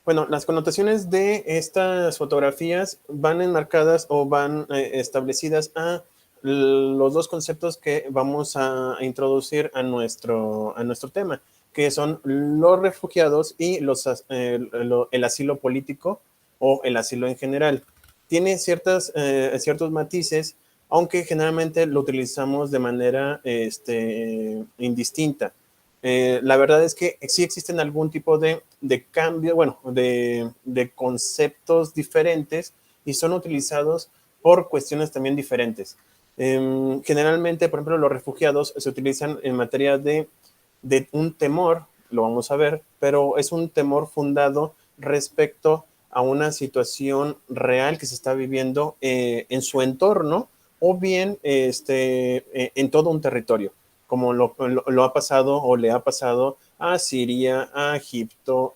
Bueno, las connotaciones de estas fotografías van enmarcadas o van establecidas a los dos conceptos que vamos a introducir a nuestro tema, que son los refugiados y el asilo político o el asilo en general. Tiene ciertos matices, aunque generalmente lo utilizamos de manera indistinta. La verdad es que sí existen algún tipo de cambio, bueno, de conceptos diferentes y son utilizados por cuestiones también diferentes. Generalmente, por ejemplo, los refugiados se utilizan en materia de un temor, lo vamos a ver, pero es un temor fundado respecto a una situación real que se está viviendo en su entorno o bien en todo un territorio, como lo ha pasado o le ha pasado a Siria, a Egipto,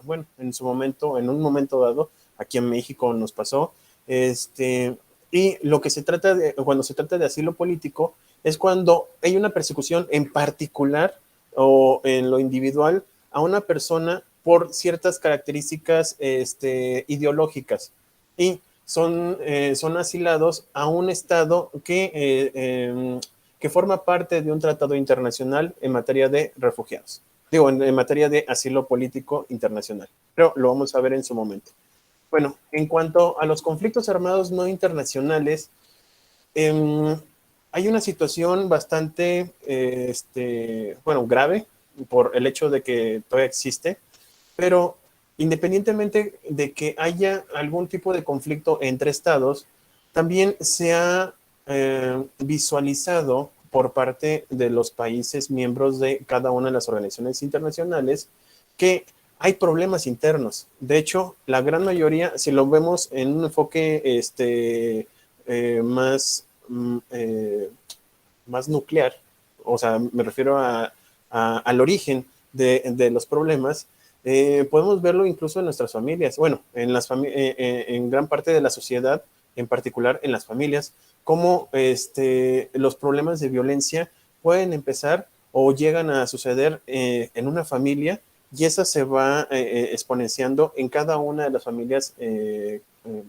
bueno, en su momento, en un momento dado, aquí en México nos pasó. Y lo que se trata cuando se trata de asilo político, es cuando hay una persecución en particular o en lo individual a una persona por ciertas características ideológicas y son asilados a un Estado que forma parte de un tratado internacional en materia de refugiados. Digo, en materia de asilo político internacional. Pero lo vamos a ver en su momento. Bueno, en cuanto a los conflictos armados no internacionales, eh, hay una situación bastante, bueno, grave por el hecho de que todavía existe, pero independientemente de que haya algún tipo de conflicto entre estados, también se ha visualizado por parte de los países miembros de cada una de las organizaciones internacionales que hay problemas internos. De hecho, la gran mayoría, si lo vemos en un enfoque más, más nuclear, o sea, me refiero al origen de los problemas, podemos verlo incluso en nuestras familias, bueno, en gran parte de la sociedad, en particular en las familias, cómo los problemas de violencia pueden empezar o llegan a suceder en una familia y esa se va exponenciando en cada una de las familias,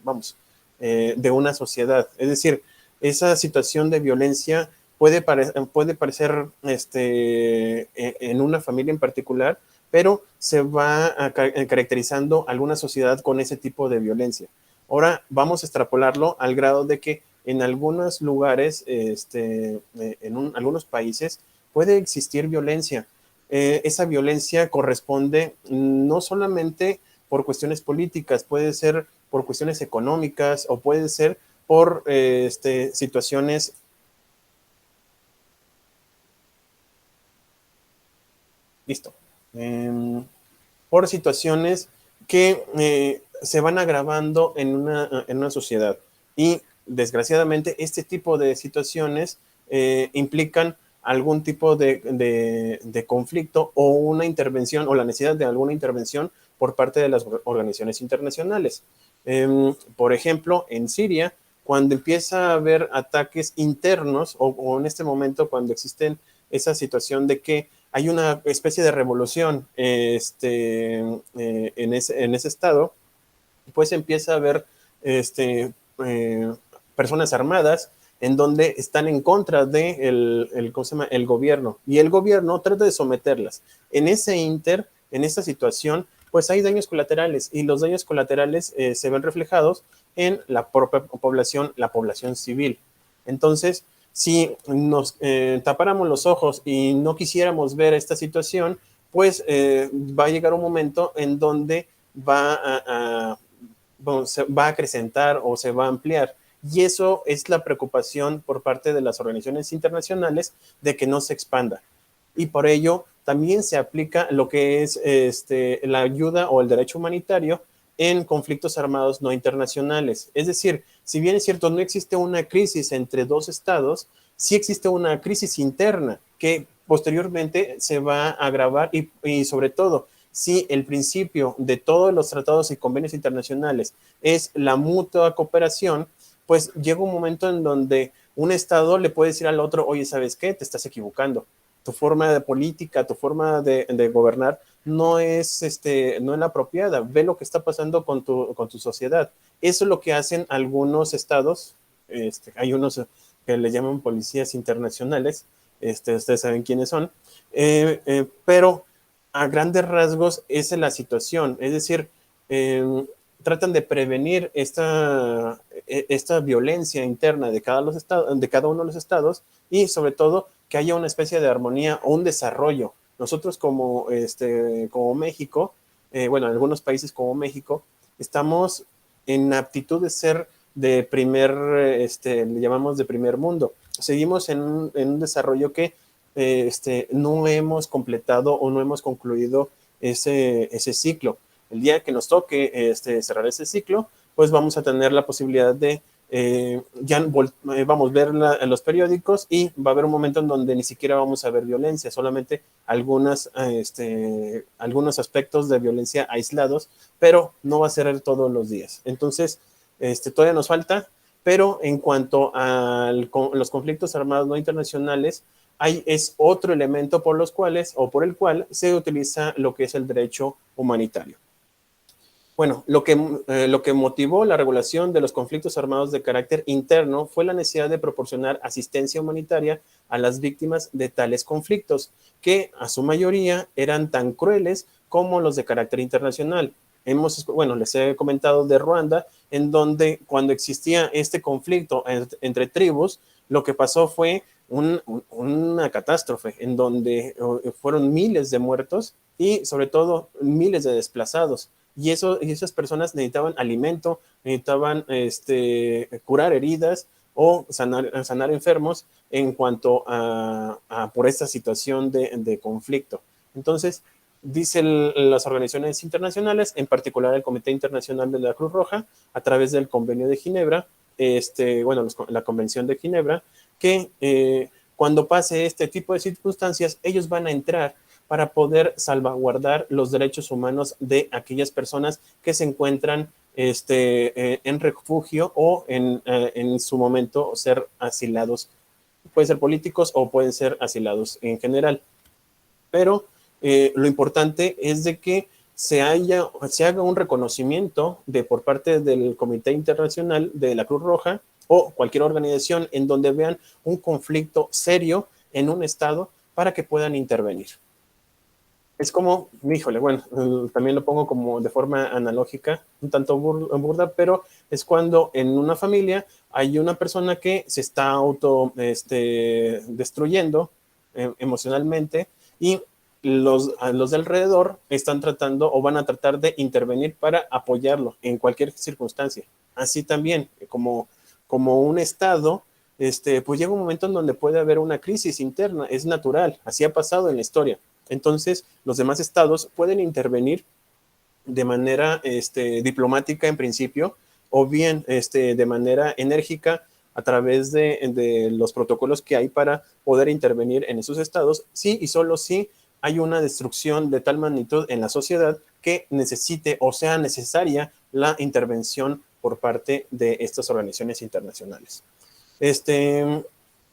vamos, de una sociedad. Es decir, esa situación de violencia puede parecer en una familia en particular, pero se va caracterizando alguna sociedad con ese tipo de violencia. Ahora vamos a extrapolarlo al grado de que en algunos lugares, algunos países, puede existir violencia. Esa violencia corresponde no solamente por cuestiones políticas, puede ser por cuestiones económicas o puede ser por situaciones. Listo. Por situaciones que se van agravando en una sociedad. Y desgraciadamente este tipo de situaciones implican algún tipo de conflicto o una intervención o la necesidad de alguna intervención por parte de las organizaciones internacionales. Por ejemplo, en Siria, cuando empieza a haber ataques internos o en este momento cuando existen esa situación de que hay una especie de revolución en ese estado, pues empieza a haber este, eh, personas armadas en donde están en contra de ¿cómo se llama? El gobierno. Y el gobierno trata de someterlas. En esa situación, pues hay daños colaterales y los daños colaterales se ven reflejados en la propia población, la población civil. Entonces, si nos tapáramos los ojos y no quisiéramos ver esta situación, pues va a llegar un momento en donde va bueno, se va a acrecentar o se va a ampliar. Y eso es la preocupación por parte de las organizaciones internacionales de que no se expanda. Y por ello también se aplica lo que es la ayuda o el derecho humanitario en conflictos armados no internacionales. Es decir, si bien es cierto, no existe una crisis entre dos estados, sí existe una crisis interna que posteriormente se va a agravar y sobre todo, si el principio de todos los tratados y convenios internacionales es la mutua cooperación, pues llega un momento en donde un Estado le puede decir al otro, oye, ¿sabes qué? Te estás equivocando. Tu forma de política, tu forma de gobernar no es la apropiada. Ve lo que está pasando con tu sociedad. Eso es lo que hacen algunos estados. Hay unos que le llaman policías internacionales. Ustedes saben quiénes son. Pero a grandes rasgos esa es la situación. Es decir, eh, tratan de prevenir esta violencia interna de cada uno de los estados y sobre todo que haya una especie de armonía o un desarrollo. Nosotros como México, bueno, en algunos países como México, estamos en aptitud de ser de le llamamos de primer mundo. Seguimos en un desarrollo que no hemos completado o no hemos concluido ese ciclo. El día que nos toque cerrar ese ciclo, pues vamos a tener la posibilidad de vamos a ver en los periódicos y va a haber un momento en donde ni siquiera vamos a ver violencia, solamente algunos aspectos de violencia aislados, pero no va a ser todos los días. Entonces, todavía nos falta, pero en cuanto a los conflictos armados no internacionales, es otro elemento por los cuales o por el cual se utiliza lo que es el derecho humanitario. Bueno, lo que motivó la regulación de los conflictos armados de carácter interno fue la necesidad de proporcionar asistencia humanitaria a las víctimas de tales conflictos, que a su mayoría eran tan crueles como los de carácter internacional. Bueno, les he comentado de Ruanda, en donde cuando existía este conflicto entre tribus, lo que pasó fue una catástrofe en donde fueron miles de muertos y sobre todo miles de desplazados. Y esas personas necesitaban alimento, necesitaban curar heridas o sanar enfermos en cuanto por esta situación de conflicto. Entonces, dicen las organizaciones internacionales, en particular el Comité Internacional de la Cruz Roja, a través del Convenio de Ginebra, la Convención de Ginebra, que cuando pase este tipo de circunstancias, ellos van a entrar para poder salvaguardar los derechos humanos de aquellas personas que se encuentran en refugio o en su momento ser asilados. Pueden ser políticos o pueden ser asilados en general. Pero lo importante es de que se haga un reconocimiento por parte del Comité Internacional de la Cruz Roja o cualquier organización en donde vean un conflicto serio en un estado para que puedan intervenir. Es como, híjole, bueno, también lo pongo como de forma analógica, un tanto burda, pero es cuando en una familia hay una persona que se está destruyendo emocionalmente y los de alrededor están tratando o van a tratar de intervenir para apoyarlo en cualquier circunstancia. Así también, como un estado, pues llega un momento en donde puede haber una crisis interna, es natural, así ha pasado en la historia. Entonces, los demás estados pueden intervenir de manera diplomática en principio, o bien de manera enérgica a través de los protocolos que hay para poder intervenir en esos estados, sí y solo si hay una destrucción de tal magnitud en la sociedad que necesite o sea necesaria la intervención por parte de estas organizaciones internacionales.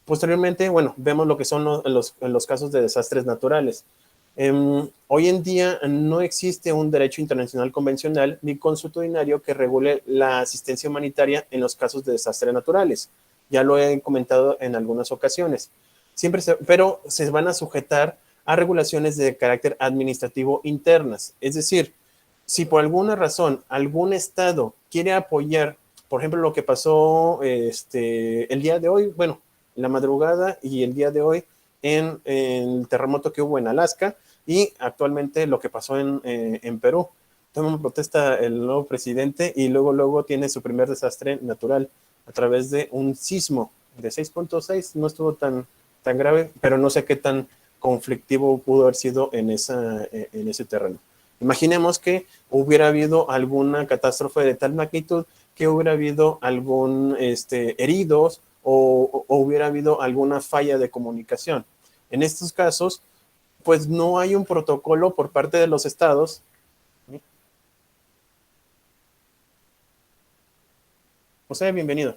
Posteriormente, bueno, vemos lo que son los casos de desastres naturales. Hoy en día no existe un derecho internacional convencional ni consuetudinario que regule la asistencia humanitaria en los casos de desastres naturales. Ya lo he comentado en algunas ocasiones. Pero se van a sujetar a regulaciones de carácter administrativo internas. Es decir, si por alguna razón algún estado quiere apoyar, por ejemplo, lo que pasó el día de hoy, bueno, la madrugada y el día de hoy en el terremoto que hubo en Alaska y actualmente lo que pasó en Perú. Toma protesta el nuevo presidente y luego tiene su primer desastre natural a través de un sismo de 6.6. No estuvo tan grave, pero no sé qué tan conflictivo pudo haber sido en ese terreno. Imaginemos que hubiera habido alguna catástrofe de tal magnitud que hubiera habido algún heridos o hubiera habido alguna falla de comunicación. En estos casos, pues no hay un protocolo por parte de los estados. José, bienvenido.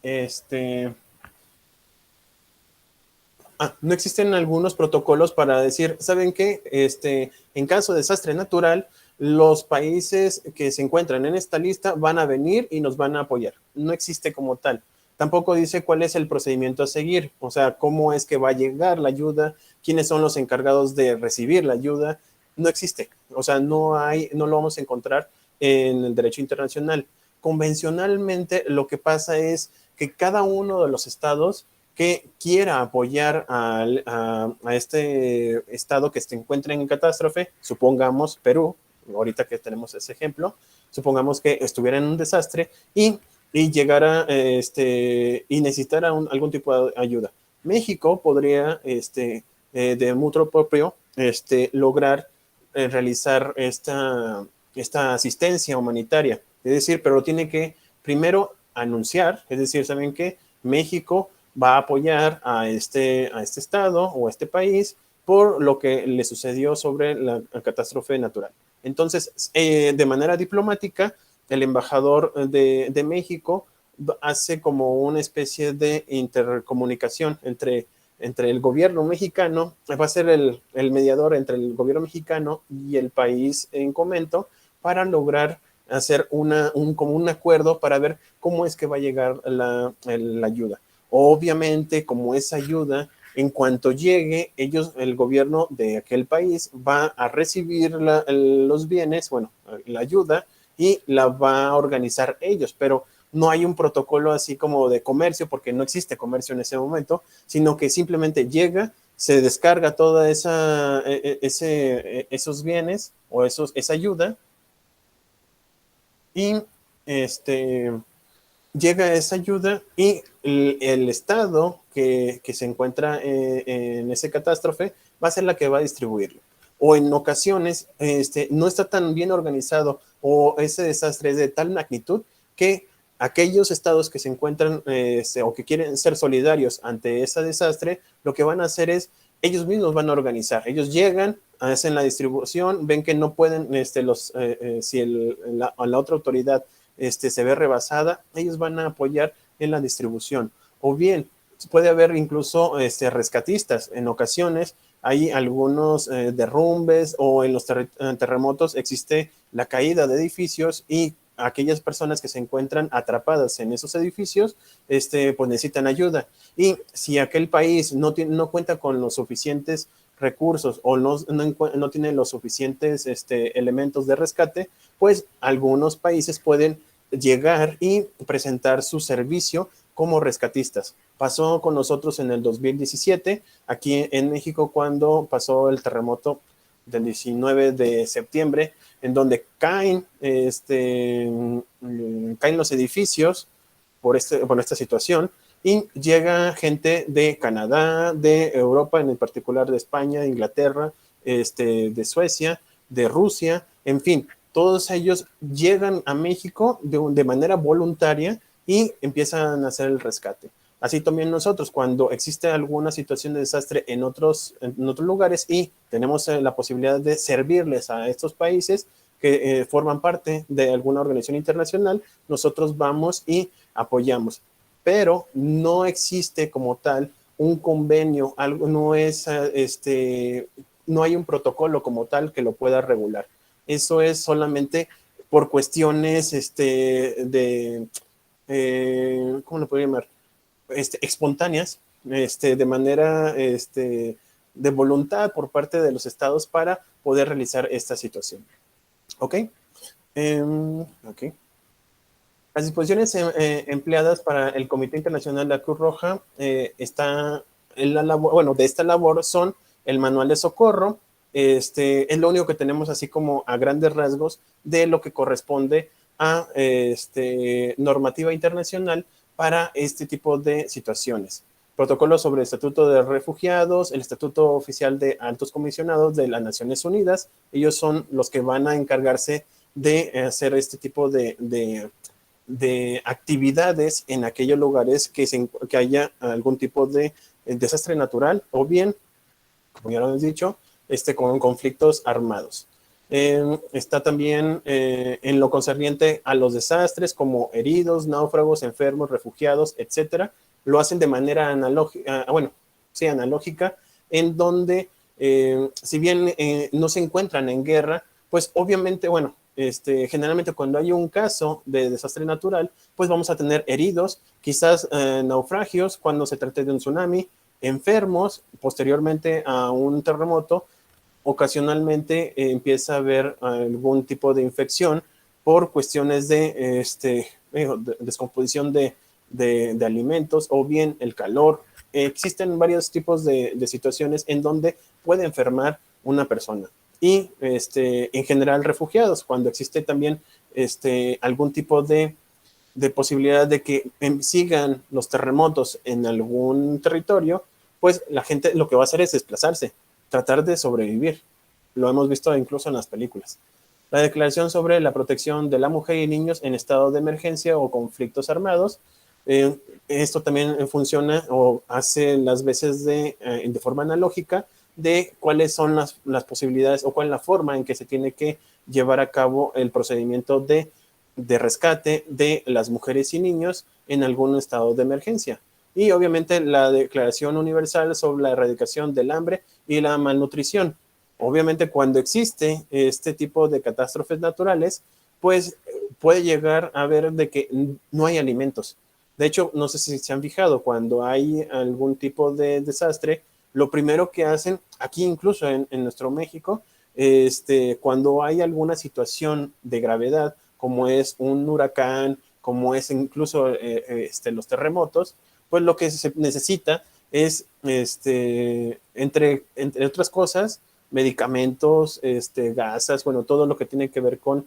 Este, No existen algunos protocolos para decir, ¿saben qué? En caso de desastre natural, los países que se encuentran en esta lista van a venir y nos van a apoyar. No existe como tal. Tampoco dice cuál es el procedimiento a seguir, o sea, cómo es que va a llegar la ayuda, quiénes son los encargados de recibir la ayuda. No existe, o sea, no lo vamos a encontrar en el derecho internacional. Convencionalmente, lo que pasa es que cada uno de los estados que quiera apoyar a este estado que se encuentra en catástrofe, supongamos Perú, ahorita que tenemos ese ejemplo, supongamos que estuviera en un desastre y llegara y necesitara algún tipo de ayuda. México podría, de mutuo propio, lograr realizar esta asistencia humanitaria. Es decir, pero tiene que primero anunciar, es decir, ¿saben qué? México va a apoyar a este estado o a este país por lo que le sucedió sobre la catástrofe natural. Entonces, de manera diplomática, el embajador de México hace como una especie de intercomunicación entre el gobierno mexicano, va a ser el mediador entre el gobierno mexicano y el país en comento para lograr hacer como un acuerdo para ver cómo es que va a llegar la ayuda. Obviamente, como esa ayuda, en cuanto llegue, el gobierno de aquel país va a recibir los bienes, bueno, la ayuda, y la va a organizar ellos, pero no hay un protocolo así como de comercio, porque no existe comercio en ese momento, sino que simplemente llega, se descarga toda esos bienes o esa ayuda, y llega esa ayuda y el estado que se encuentra en ese catástrofe va a ser la que va a distribuirlo. O en ocasiones no está tan bien organizado o ese desastre es de tal magnitud que aquellos estados que se encuentran o que quieren ser solidarios ante ese desastre, lo que van a hacer es, ellos mismos van a organizar. Ellos llegan, hacen la distribución, ven que no pueden, si la otra autoridad se ve rebasada, ellos van a apoyar en la distribución. O bien, puede haber incluso rescatistas. En ocasiones hay algunos derrumbes o en los terremotos existe la caída de edificios y aquellas personas que se encuentran atrapadas en esos edificios, pues necesitan ayuda. Y si aquel país no cuenta con los suficientes recursos o no tiene los suficientes elementos de rescate, pues algunos países pueden llegar y presentar su servicio como rescatistas. Pasó con nosotros en el 2017, aquí en México, cuando pasó el terremoto del 19 de septiembre, en donde caen los edificios por esta situación, y llega gente de Canadá, de Europa, en particular de España, de Inglaterra, de Suecia, de Rusia, en fin, todos ellos llegan a México de manera voluntaria y empiezan a hacer el rescate. Así también nosotros, cuando existe alguna situación de desastre en otros lugares y tenemos la posibilidad de servirles a estos países que forman parte de alguna organización internacional, nosotros vamos y apoyamos. Pero no existe como tal un convenio, no hay un protocolo como tal que lo pueda regular. Eso es solamente por cuestiones ¿cómo lo puedo llamar? Espontáneas, de manera de voluntad por parte de los estados para poder realizar esta situación. ¿Ok? Ok. Las disposiciones empleadas para el Comité Internacional de la Cruz Roja está en la labor, bueno, de esta labor son el manual de socorro, es lo único que tenemos así como a grandes rasgos de lo que corresponde a normativa internacional para este tipo de situaciones. Protocolo sobre el Estatuto de Refugiados, el Estatuto Oficial de Altos Comisionados de las Naciones Unidas, ellos son los que van a encargarse de hacer este tipo de actividades en aquellos lugares que haya algún tipo de desastre natural o bien, como ya lo hemos dicho, con conflictos armados. Está también en lo concerniente a los desastres como heridos, náufragos, enfermos, refugiados, etcétera. Lo hacen de manera analógica, bueno, sí, analógica, en donde, si bien no se encuentran en guerra, pues obviamente, bueno, generalmente cuando hay un caso de desastre natural, pues vamos a tener heridos, quizás naufragios cuando se trate de un tsunami, enfermos, posteriormente a un terremoto, ocasionalmente empieza a haber algún tipo de infección por cuestiones de, descomposición de alimentos o bien el calor. Existen varios tipos de situaciones en donde puede enfermar una persona. Y en general refugiados, cuando existe también algún tipo de posibilidad de que sigan los terremotos en algún territorio, pues la gente lo que va a hacer es desplazarse, tratar de sobrevivir. Lo hemos visto incluso en las películas. La Declaración sobre la Protección de la Mujer y Niños en Estado de Emergencia o Conflictos Armados. Esto también funciona o hace las veces de forma analógica de cuáles son las posibilidades o cuál es la forma en que se tiene que llevar a cabo el procedimiento de rescate de las mujeres y niños en algún estado de emergencia. Y obviamente la Declaración Universal sobre la Erradicación del Hambre y la Malnutrición. Obviamente cuando existe este tipo de catástrofes naturales, pues puede llegar a ver de que no hay alimentos. De hecho, no sé si se han fijado, cuando hay algún tipo de desastre, lo primero que hacen, aquí incluso en nuestro México, cuando hay alguna situación de gravedad, como es un huracán, como es incluso los terremotos, pues lo que se necesita es, entre otras cosas, medicamentos, gasas, bueno, todo lo que tiene que ver con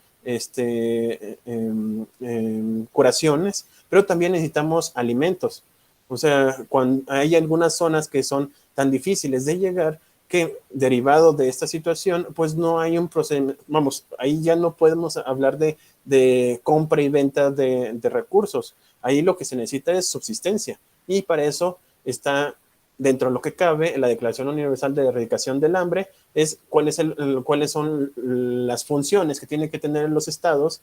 curaciones, pero también necesitamos alimentos. O sea, cuando hay algunas zonas que son tan difíciles de llegar que derivado de esta situación, pues no hay un procedimiento, vamos, ahí ya no podemos hablar de compra y venta de recursos. Ahí lo que se necesita es subsistencia y para eso está dentro de lo que cabe la Declaración Universal de Erradicación del Hambre, es cuáles son las funciones que tienen que tener los estados,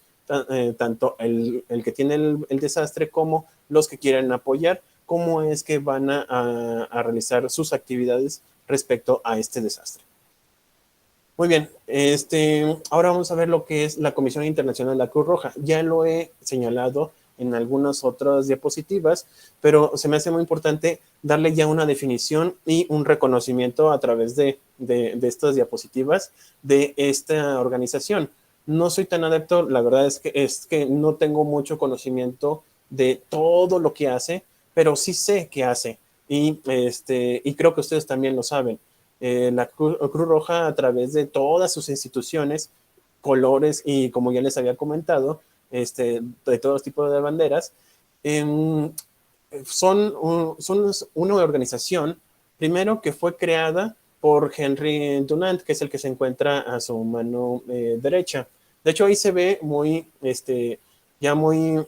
tanto el que tiene el desastre como los que quieren apoyar, cómo es que van a realizar sus actividades respecto a este desastre. Muy bien, ahora vamos a ver lo que es la Comisión Internacional de la Cruz Roja. Ya lo he señalado en algunas otras diapositivas, pero se me hace muy importante darle ya una definición y un reconocimiento a través de estas diapositivas de esta organización. No soy tan adepto, la verdad es que no tengo mucho conocimiento de todo lo que hace, pero sí sé qué hace y creo que ustedes también lo saben. La Cruz Roja a través de todas sus instituciones, colores y como ya les había comentado, de todos tipos de banderas, eh, son una organización, primero que fue creada por Henry Dunant, que es el que se encuentra a su mano derecha. De hecho, ahí se ve muy, ya muy,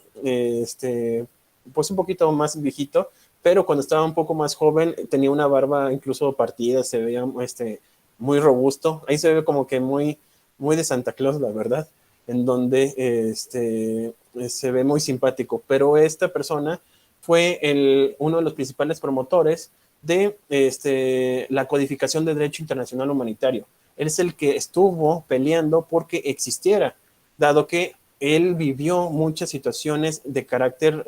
pues un poquito más viejito, pero cuando estaba un poco más joven tenía una barba incluso partida, se veía muy robusto. Ahí se ve como que muy de Santa Claus, la verdad, en donde se ve muy simpático. Pero esta persona fue uno de los principales promotores de la codificación de derecho internacional humanitario. Él es el que estuvo peleando porque existiera, dado que él vivió muchas situaciones de carácter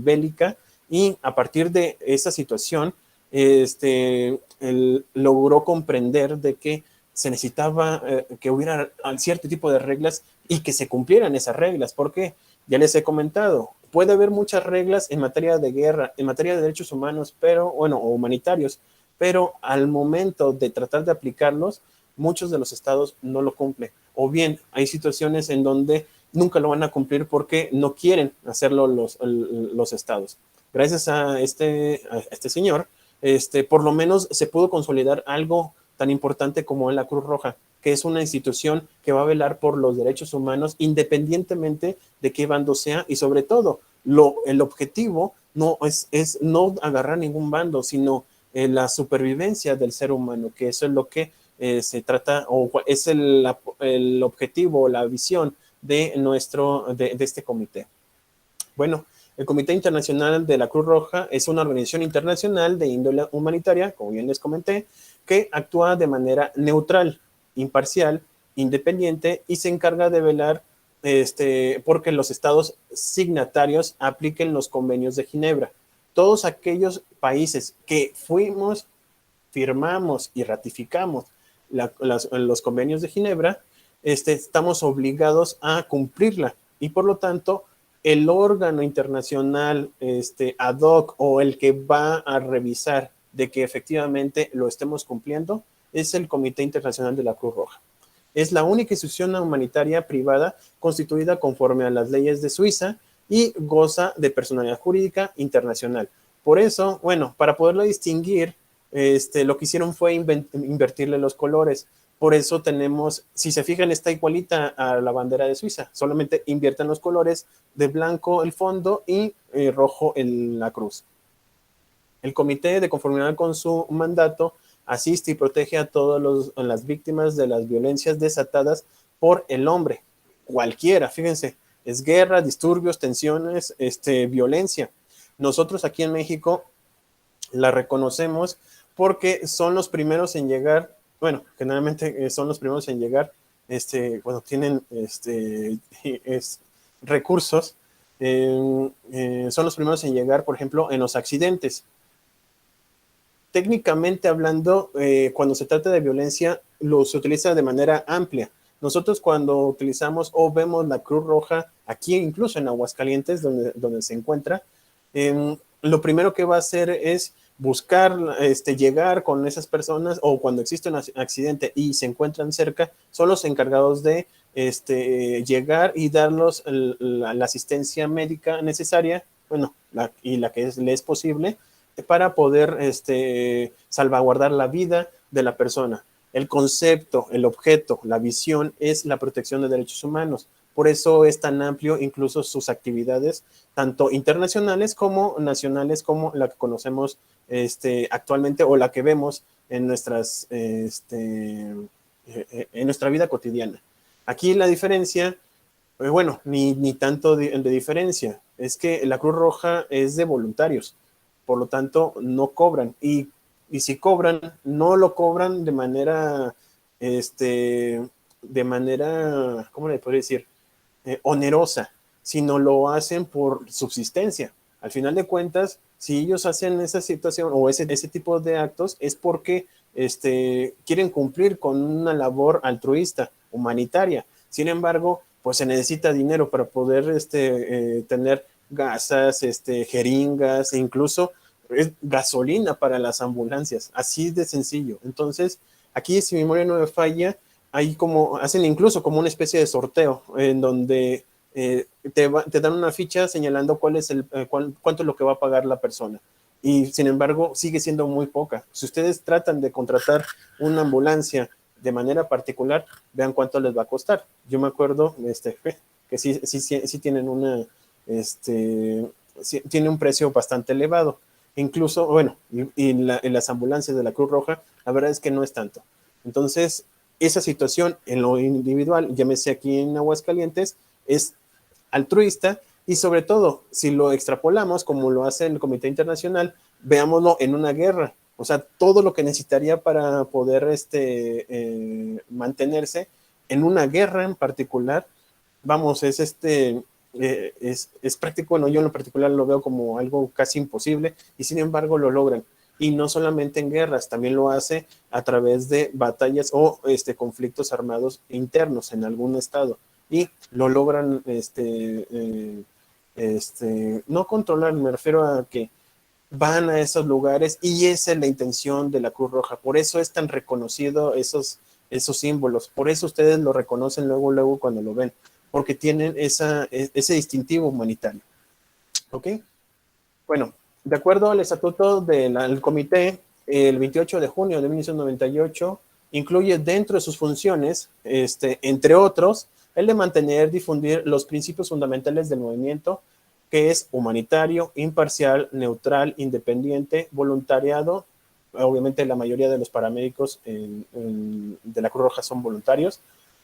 bélica y a partir de esa situación, él logró comprender de que se necesitaba que hubiera cierto tipo de reglas y que se cumplieran esas reglas, porque ya les he comentado, puede haber muchas reglas en materia de guerra, en materia de derechos humanos, pero, bueno, o humanitarios, pero al momento de tratar de aplicarlos, muchos de los estados no lo cumplen. O bien hay situaciones en donde nunca lo van a cumplir porque no quieren hacerlo los estados. Gracias a este señor, por lo menos se pudo consolidar algo tan importante como la Cruz Roja, que es una institución que va a velar por los derechos humanos independientemente de qué bando sea y sobre todo el objetivo no es no agarrar ningún bando, sino la supervivencia del ser humano, que eso es lo que se trata o es el objetivo, la visión de este comité. Bueno, El Comité Internacional de la Cruz Roja es una organización internacional de índole humanitaria, como bien les comenté, que actúa de manera neutral, imparcial, independiente y se encarga de velar porque los estados signatarios apliquen los convenios de Ginebra. Todos aquellos países que firmamos y ratificamos los convenios de Ginebra, estamos obligados a cumplirla y por lo tanto el órgano internacional ad hoc o el que va a revisar de que efectivamente lo estemos cumpliendo es el Comité Internacional de la Cruz Roja. Es la única institución humanitaria privada constituida conforme a las leyes de Suiza y goza de personalidad jurídica internacional. Por eso, bueno, para poderlo distinguir, lo que hicieron fue invertirle los colores. Por eso tenemos, si se fijan, está igualita a la bandera de Suiza, solamente invierten los colores de blanco el fondo y rojo la cruz. El comité, de conformidad con su mandato, asiste y protege a todas las víctimas de las violencias desatadas por el hombre, cualquiera, fíjense, es guerra, disturbios, tensiones, violencia. Nosotros aquí en México la reconocemos porque son los primeros en llegar, bueno, generalmente son los primeros en llegar, cuando tienen recursos, son los primeros en llegar, por ejemplo, en los accidentes. Técnicamente hablando, cuando se trata de violencia, se utiliza de manera amplia. Nosotros cuando utilizamos o vemos la Cruz Roja, aquí incluso en Aguascalientes, donde se encuentra, lo primero que va a hacer es buscar, llegar con esas personas, o cuando existe un accidente y se encuentran cerca, son los encargados de llegar y darlos la asistencia médica necesaria, bueno, la que le es posible, para poder salvaguardar la vida de la persona. El concepto, el objeto, la visión es la protección de derechos humanos. Por eso es tan amplio incluso sus actividades, tanto internacionales como nacionales, como la que conocemos actualmente o la que vemos en nuestra vida cotidiana. Aquí la diferencia, bueno, ni tanto de diferencia, es que la Cruz Roja es de voluntarios, por lo tanto no cobran y si cobran, no lo cobran de manera, ¿cómo le podría decir? Onerosa, sino lo hacen por subsistencia. Al final de cuentas, si ellos hacen esa situación o ese tipo de actos, es porque quieren cumplir con una labor altruista, humanitaria. Sin embargo, pues se necesita dinero para poder tener gasas, jeringas, e incluso gasolina para las ambulancias, así de sencillo. Entonces, aquí, si mi memoria no me falla, hacen incluso como una especie de sorteo en donde te dan una ficha señalando cuánto es lo que va a pagar la persona. Y sin embargo, sigue siendo muy poca. Si ustedes tratan de contratar una ambulancia de manera particular, vean cuánto les va a costar. Yo me acuerdo que sí tienen tiene un precio bastante elevado. Incluso, bueno, y las ambulancias de la Cruz Roja, la verdad es que no es tanto. Entonces, esa situación en lo individual, llámese aquí en Aguascalientes, es altruista y sobre todo, si lo extrapolamos como lo hace el Comité Internacional, veámoslo en una guerra. O sea, todo lo que necesitaría para poder mantenerse en una guerra en particular, vamos, es práctico, bueno, yo en lo particular lo veo como algo casi imposible y sin embargo lo logran. Y no solamente en guerras, también lo hace a través de batallas o conflictos armados internos en algún estado. Y lo logran, no controlar, me refiero a que van a esos lugares y esa es la intención de la Cruz Roja. Por eso es tan reconocido esos símbolos. Por eso ustedes lo reconocen luego cuando lo ven, porque tienen ese distintivo humanitario. ¿Ok? Bueno, de acuerdo al estatuto del comité, el 28 de junio de 1998 incluye dentro de sus funciones, entre otros, el de mantener, difundir los principios fundamentales del movimiento, que es humanitario, imparcial, neutral, independiente, voluntariado. Obviamente la mayoría de los paramédicos de la Cruz Roja son voluntarios,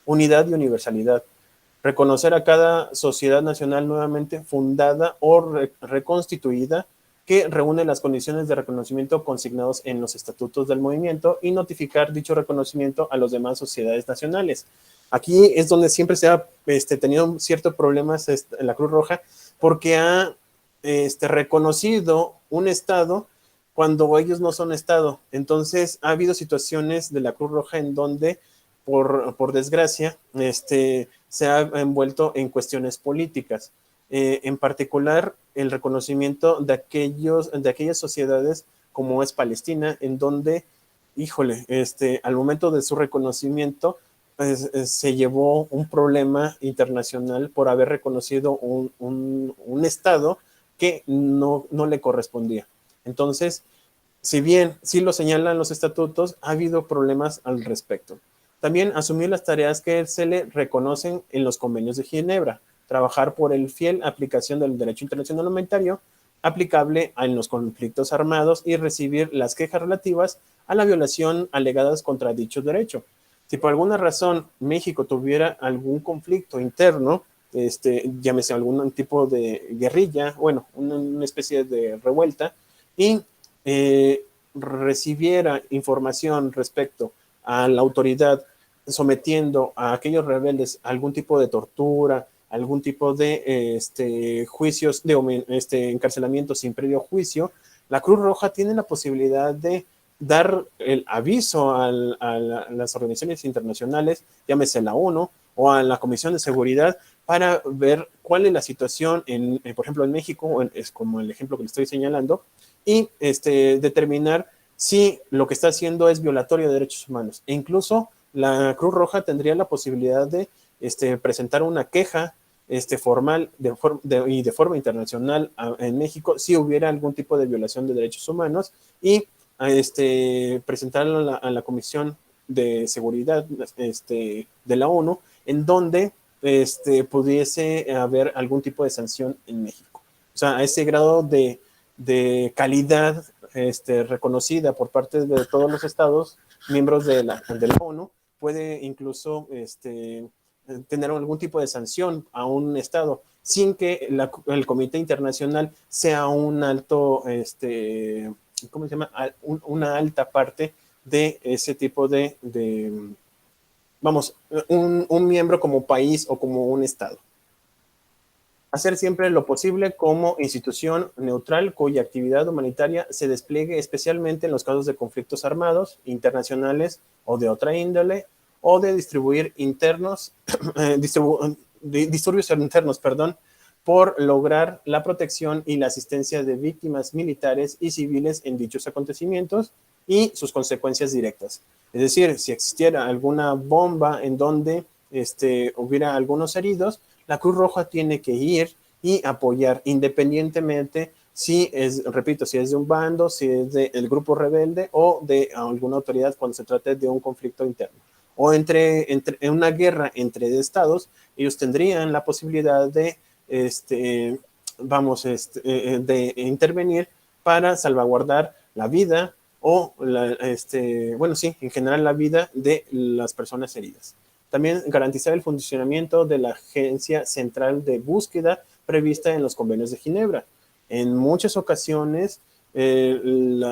unidad y universalidad. reconocer a cada sociedad nacional nuevamente fundada o reconstituida que reúne las condiciones de reconocimiento consignados en los estatutos del movimiento y notificar dicho reconocimiento a las demás sociedades nacionales. Aquí es donde siempre se ha tenido ciertos problemas en la Cruz Roja, porque ha reconocido un Estado cuando ellos no son Estado. Entonces, ha habido situaciones de la Cruz Roja en donde, por desgracia, se ha envuelto en cuestiones políticas. En particular, el reconocimiento de aquellas sociedades como es Palestina, en donde, híjole, al momento de su reconocimiento, se llevó un problema internacional por haber reconocido un Estado que no le correspondía. Entonces, si bien sí lo señalan los estatutos, ha habido problemas al respecto. También asumir las tareas que se le reconocen en los convenios de Ginebra, trabajar por el fiel aplicación del derecho internacional humanitario aplicable en los conflictos armados y recibir las quejas relativas a la violación alegadas contra dicho derecho. Si por alguna razón México tuviera algún conflicto interno, llámese algún tipo de guerrilla, bueno, una especie de revuelta, y recibiera información respecto a la autoridad sometiendo a aquellos rebeldes a algún tipo de tortura, algún tipo de juicios, de encarcelamiento sin previo juicio, la Cruz Roja tiene la posibilidad de dar el aviso a las organizaciones internacionales, llámese la ONU o a la Comisión de Seguridad, para ver cuál es la situación, por ejemplo, en México, es como el ejemplo que le estoy señalando, y determinar si lo que está haciendo es violatorio de derechos humanos. E incluso la Cruz Roja tendría la posibilidad de presentar una queja formal y de forma internacional en México si hubiera algún tipo de violación de derechos humanos y presentarlo a la Comisión de Seguridad de la ONU, en donde pudiese haber algún tipo de sanción en México. O sea, a ese grado de calidad reconocida por parte de todos los estados miembros de la ONU, puede incluso tener algún tipo de sanción a un estado sin que el Comité Internacional sea un alto, ¿cómo se llama? Una alta parte de ese tipo vamos, un miembro como país o como un estado. Hacer siempre lo posible como institución neutral cuya actividad humanitaria se despliegue especialmente en los casos de conflictos armados, internacionales o de otra índole, o de distribuir disturbios internos, por lograr la protección y la asistencia de víctimas militares y civiles en dichos acontecimientos y sus consecuencias directas. Es decir, si existiera alguna bomba en donde hubiera algunos heridos, la Cruz Roja tiene que ir y apoyar independientemente si es, repito, si es de un bando, si es del grupo rebelde o de alguna autoridad cuando se trate de un conflicto interno. O en una guerra entre estados, ellos tendrían la posibilidad de, de intervenir para salvaguardar la vida o, bueno, sí, en general la vida de las personas heridas. También garantizar el funcionamiento de la Agencia Central de Búsqueda prevista en los convenios de Ginebra. En muchas ocasiones, en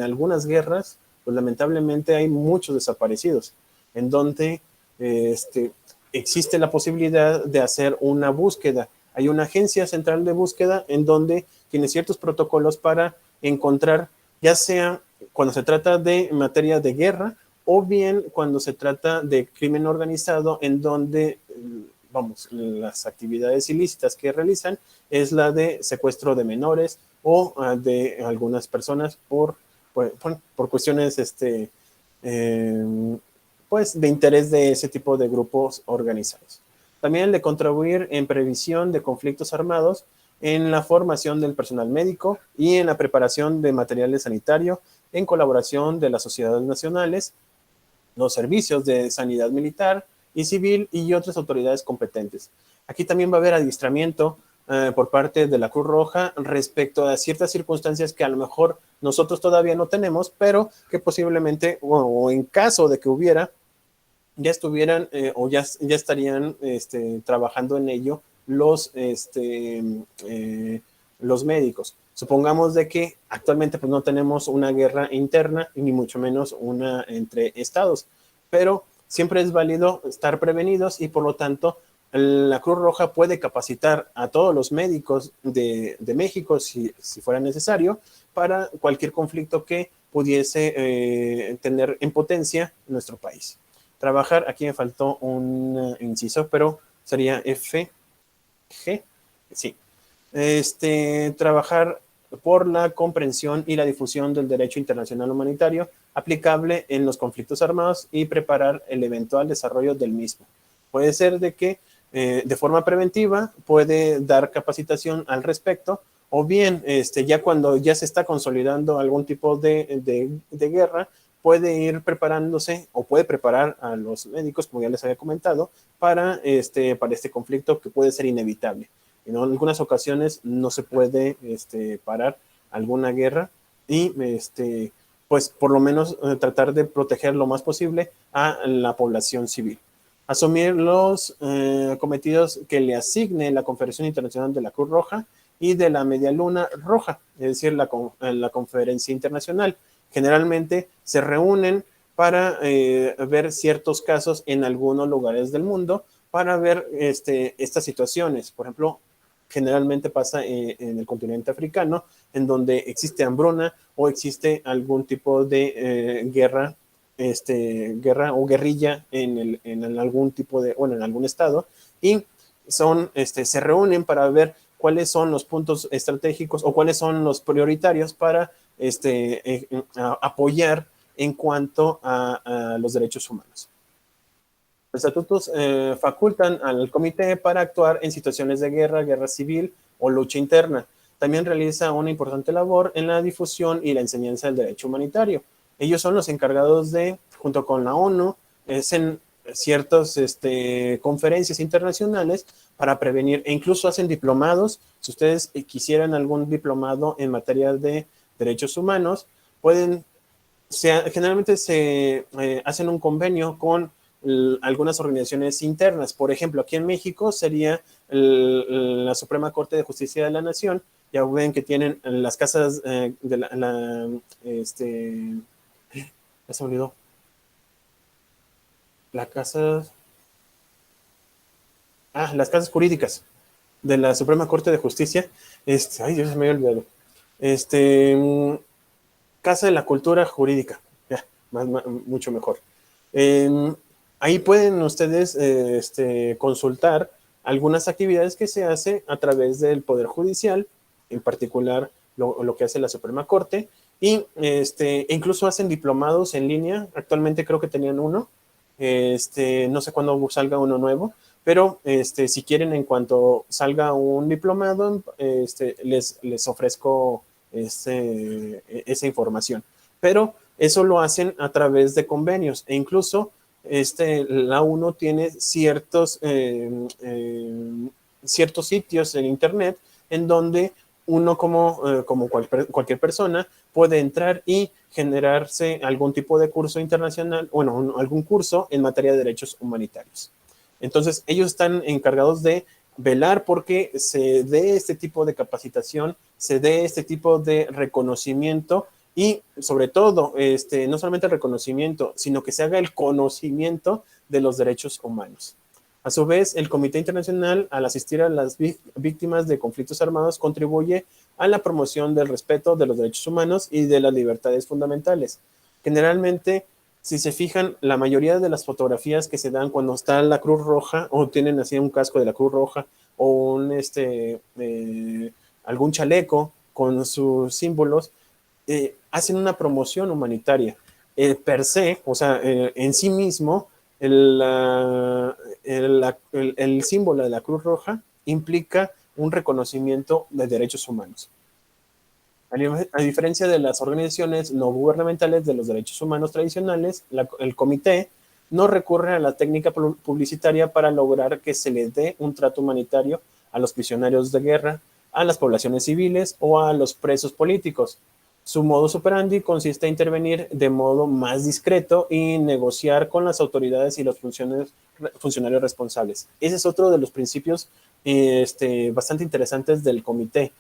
algunas guerras, pues lamentablemente hay muchos desaparecidos, en donde existe la posibilidad de hacer una búsqueda. Hay una agencia central de búsqueda en donde tiene ciertos protocolos para encontrar, ya sea cuando se trata de materia de guerra, o bien cuando se trata de crimen organizado, en donde, vamos, las actividades ilícitas que realizan es la de secuestro de menores o de algunas personas por cuestiones pues de interés de ese tipo de grupos organizados. También de contribuir en previsión de conflictos armados, en la formación del personal médico y en la preparación de materiales sanitario en colaboración de las sociedades nacionales, los servicios de sanidad militar y civil y otras autoridades competentes. Aquí también va a haber adiestramiento por parte de la Cruz Roja respecto a ciertas circunstancias que a lo mejor nosotros todavía no tenemos, pero que posiblemente, o en caso de que hubiera, ya estuvieran ya estarían trabajando en ello los médicos. Supongamos de que actualmente pues, no tenemos una guerra interna, ni mucho menos una entre estados, pero siempre es válido estar prevenidos y por lo tanto la Cruz Roja puede capacitar a todos los médicos de México, si fuera necesario, para cualquier conflicto que pudiese tener en potencia nuestro país. Trabajar, aquí me faltó un inciso, pero sería F, G, sí. Trabajar por la comprensión y la difusión del derecho internacional humanitario aplicable en los conflictos armados y preparar el eventual desarrollo del mismo. Puede ser de que de forma preventiva puede dar capacitación al respecto, o bien ya cuando ya se está consolidando algún tipo de guerra, puede ir preparándose o puede preparar a los médicos, como ya les había comentado, para este conflicto que puede ser inevitable. En algunas ocasiones no se puede parar alguna guerra y pues por lo menos tratar de proteger lo más posible a la población civil. Asumir los cometidos que le asigne la Confederación Internacional de la Cruz Roja y de la Media Luna Roja, es decir, la Conferencia Internacional. Generalmente se reúnen para ver ciertos casos en algunos lugares del mundo para ver estas situaciones. Por ejemplo, generalmente pasa en el continente africano, en donde existe hambruna o existe algún tipo de guerra o guerrilla en algún tipo de, bueno, en algún estado, y se reúnen para ver cuáles son los puntos estratégicos o cuáles son los prioritarios para apoyar en cuanto a los derechos humanos. Los estatutos facultan al comité para actuar en situaciones de guerra, guerra civil o lucha interna. También realiza una importante labor en la difusión y la enseñanza del derecho humanitario. Ellos son los encargados de, junto con la ONU, hacen ciertas conferencias internacionales para prevenir, e incluso hacen diplomados. Si ustedes quisieran algún diplomado en materia de derechos humanos, generalmente se hacen un convenio con algunas organizaciones internas. Por ejemplo, aquí en México sería la Suprema Corte de Justicia de la Nación. Ya ven que tienen las casas de ya se me olvidó. Las casas jurídicas de la Suprema Corte de Justicia. Ay, Dios, se me había olvidado. Casa de la Cultura Jurídica. Ya, mucho mejor. Ahí pueden ustedes consultar algunas actividades que se hace a través del Poder Judicial, en particular lo que hace la Suprema Corte, y incluso hacen diplomados en línea. Actualmente creo que tenían uno, no sé cuándo salga uno nuevo, pero si quieren, en cuanto salga un diplomado, les ofrezco esa información. Pero eso lo hacen a través de convenios, e incluso la ONU tiene ciertos sitios en internet en donde uno como cualquier persona puede entrar y generarse algún tipo de curso internacional, bueno, algún curso en materia de derechos humanitarios. Entonces, ellos están encargados de velar porque se dé este tipo de capacitación, se dé este tipo de reconocimiento y sobre todo, no solamente el reconocimiento, sino que se haga el conocimiento de los derechos humanos. A su vez, el Comité Internacional, al asistir a las víctimas de conflictos armados, contribuye a la promoción del respeto de los derechos humanos y de las libertades fundamentales. Generalmente, si se fijan, la mayoría de las fotografías que se dan cuando está la Cruz Roja o tienen así un casco de la Cruz Roja o algún chaleco con sus símbolos, hacen una promoción humanitaria. Per se, o sea, en sí mismo, el símbolo de la Cruz Roja implica un reconocimiento de derechos humanos. A diferencia de las organizaciones no gubernamentales de los derechos humanos tradicionales, el comité no recurre a la técnica publicitaria para lograr que se le dé un trato humanitario a los prisioneros de guerra, a las poblaciones civiles o a los presos políticos. Su modus operandi consiste en intervenir de modo más discreto y negociar con las autoridades y los funcionarios responsables. Ese es otro de los principios bastante interesantes del comité.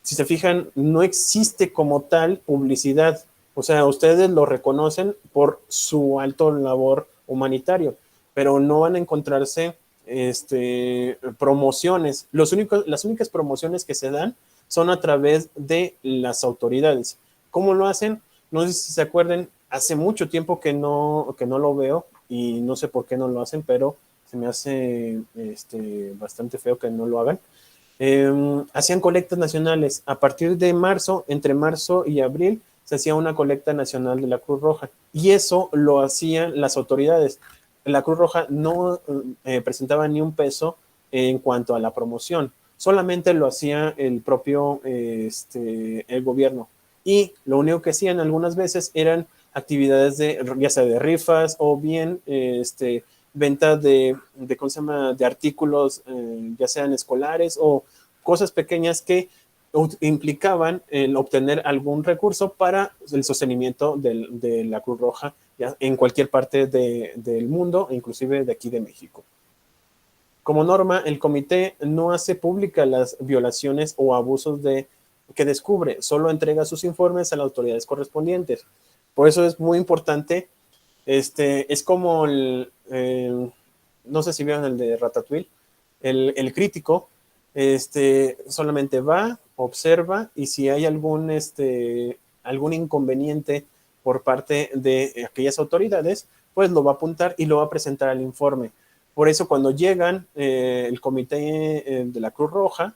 Si se fijan, no existe como tal publicidad. O sea, ustedes lo reconocen por su alto labor humanitario, pero no van a encontrarse promociones. Las únicas promociones que se dan son a través de las autoridades. ¿Cómo lo hacen? No sé si se acuerden, hace mucho tiempo que no lo veo y no sé por qué no lo hacen, pero se me hace bastante feo que no lo hagan. Hacían colectas nacionales. A partir de marzo, entre marzo y abril, se hacía una colecta nacional de la Cruz Roja. Y eso lo hacían las autoridades. La Cruz Roja no presentaba ni un peso en cuanto a la promoción. Solamente lo hacía el propio el gobierno. Y lo único que hacían algunas veces eran actividades ya sea de rifas o bien venta ¿cómo se llama? De artículos, ya sean escolares o cosas pequeñas que implicaban el obtener algún recurso para el sostenimiento de la Cruz Roja ya en cualquier parte del mundo, inclusive de aquí de México. Como norma, el comité no hace pública las violaciones o abusos que descubre, solo entrega sus informes a las autoridades correspondientes. Por eso es muy importante. Es como no sé si vieron el de Ratatouille, el crítico, solamente va, observa y si hay algún inconveniente por parte de aquellas autoridades, pues lo va a apuntar y lo va a presentar al informe. Por eso cuando llegan el comité de la Cruz Roja,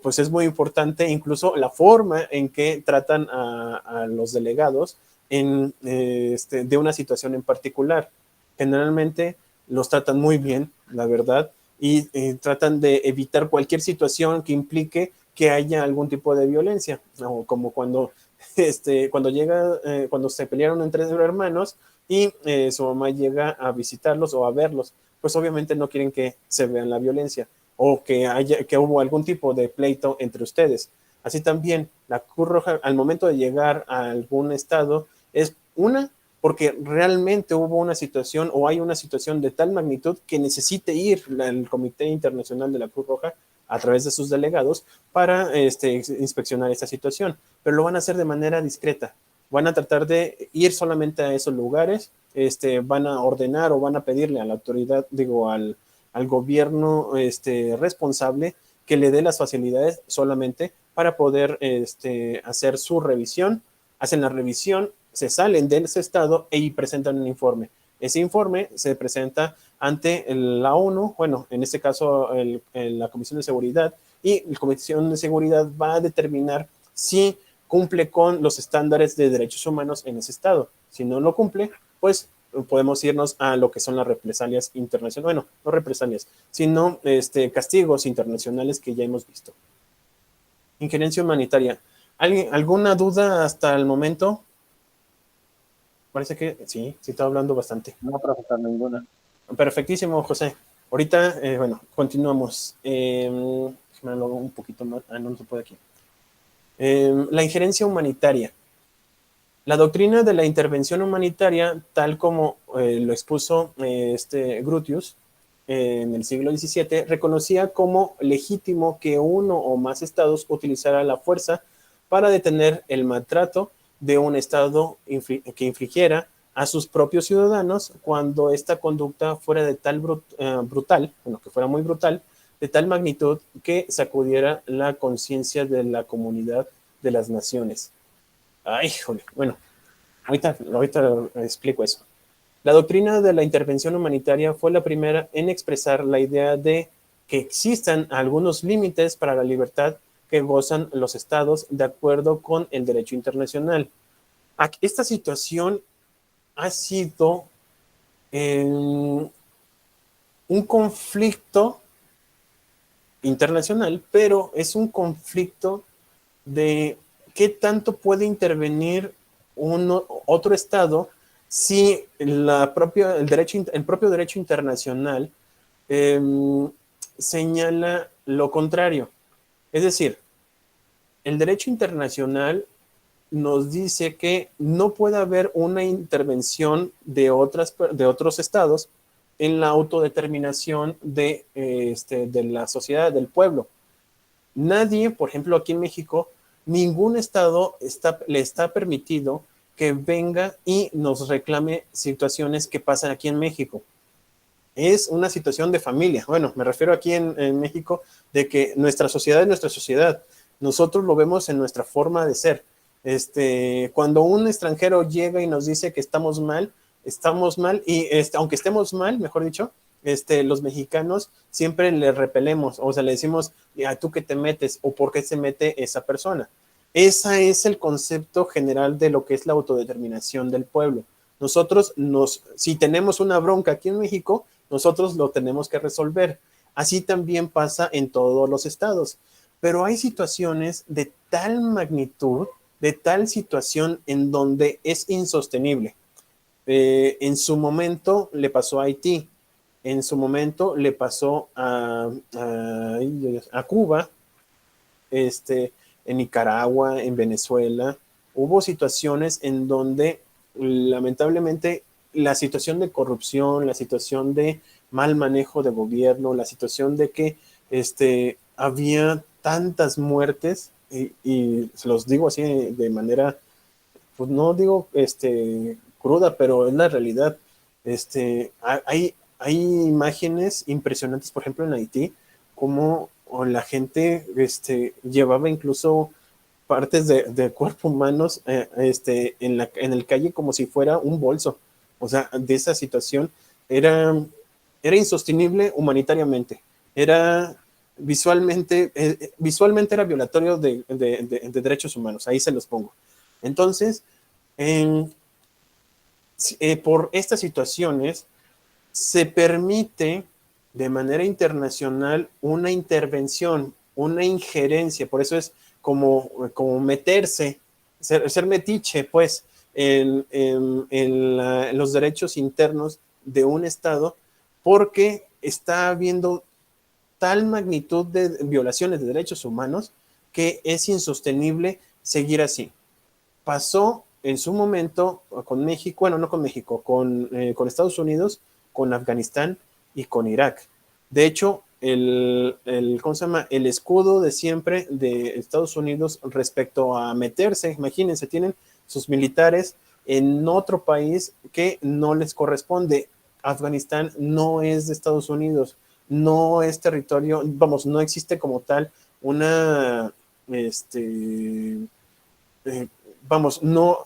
pues es muy importante incluso la forma en que tratan a los delegados de una situación en particular. Generalmente los tratan muy bien, la verdad, y tratan de evitar cualquier situación que implique que haya algún tipo de violencia, ¿no? Como cuando cuando se pelearon entre hermanos y su mamá llega a visitarlos o a verlos, pues obviamente no quieren que se vean la violencia o que hubo algún tipo de pleito entre ustedes. Así también, la Cruz Roja, al momento de llegar a algún estado, es porque realmente hubo una situación o hay una situación de tal magnitud que necesite ir el Comité Internacional de la Cruz Roja a través de sus delegados para inspeccionar esta situación, pero lo van a hacer de manera discreta. Van a tratar de ir solamente a esos lugares, van a ordenar o van a pedirle a la autoridad, al gobierno responsable que le dé las facilidades solamente para poder hacer su revisión. Hacen la revisión, se salen de ese estado y presentan un informe. Ese informe se presenta ante la ONU, bueno, en este caso la Comisión de Seguridad, y la Comisión de Seguridad va a determinar si cumple con los estándares de derechos humanos en ese estado. Si no lo cumple, pues podemos irnos a lo que son las represalias internacionales, bueno, no represalias, sino castigos internacionales que ya hemos visto. Injerencia humanitaria. ¿Alguna duda hasta el momento? Parece que sí, está hablando bastante. No, profesor, ninguna. Perfectísimo, José. Ahorita, bueno, continuamos. Déjame lo un poquito más. No se puede aquí. La injerencia humanitaria. La doctrina de la intervención humanitaria, tal como lo expuso Grotius en el siglo XVII, reconocía como legítimo que uno o más estados utilizara la fuerza para detener el maltrato de un estado que infligiera a sus propios ciudadanos cuando esta conducta fuera de tal brutal, bueno, que fuera muy brutal, de tal magnitud que sacudiera la conciencia de la comunidad de las naciones. Ay, joder. Bueno, ahorita explico eso. La doctrina de la intervención humanitaria fue la primera en expresar la idea de que existan algunos límites para la libertad que gozan los estados de acuerdo con el derecho internacional. Esta situación ha sido un conflicto internacional, pero es un conflicto de qué tanto puede intervenir otro estado si el propio derecho internacional señala lo contrario. Es decir, el derecho internacional nos dice que no puede haber una intervención de otros estados en la autodeterminación de la sociedad, del pueblo. Nadie, por ejemplo, aquí en México, ningún estado le está permitido que venga y nos reclame situaciones que pasan aquí en México. Es una situación de familia. Bueno, me refiero aquí en México de que nuestra sociedad es nuestra sociedad. Nosotros lo vemos en nuestra forma de ser. Cuando un extranjero llega y nos dice que estamos mal y aunque estemos mal, mejor dicho, los mexicanos siempre le repelemos, o sea, le decimos, ¿a tú qué te metes? ¿O por qué se mete esa persona? Ese es el concepto general de lo que es la autodeterminación del pueblo. Nosotros, si tenemos una bronca aquí en México, nosotros lo tenemos que resolver. Así también pasa en todos los estados. Pero hay situaciones de tal magnitud, de tal situación en donde es insostenible. En su momento le pasó a Haití, en su momento le pasó a Cuba, en Nicaragua, en Venezuela. Hubo situaciones en donde lamentablemente la situación de corrupción, la situación de mal manejo de gobierno, la situación de que había tantas muertes, y se los digo así de manera, pues no digo cruda, pero es la realidad. Hay imágenes impresionantes, por ejemplo, en Haití, como la gente llevaba incluso partes de cuerpo humanos en el calle como si fuera un bolso. O sea, de esa situación era, era insostenible humanitariamente. Era visualmente era violatorio de derechos humanos. Ahí se los pongo. Entonces, por estas situaciones, se permite de manera internacional una intervención, una injerencia, por eso es como meterse, ser metiche, pues, en los derechos internos de un Estado, porque está habiendo tal magnitud de violaciones de derechos humanos que es insostenible seguir así. Pasó en su momento con México, bueno, no con México, con Estados Unidos, con Afganistán y con Irak. De hecho, ¿cómo se llama? El escudo de siempre de Estados Unidos respecto a meterse, imagínense, tienen sus militares en otro país que no les corresponde. Afganistán no es de Estados Unidos, no es territorio, vamos, no existe como tal una, vamos, no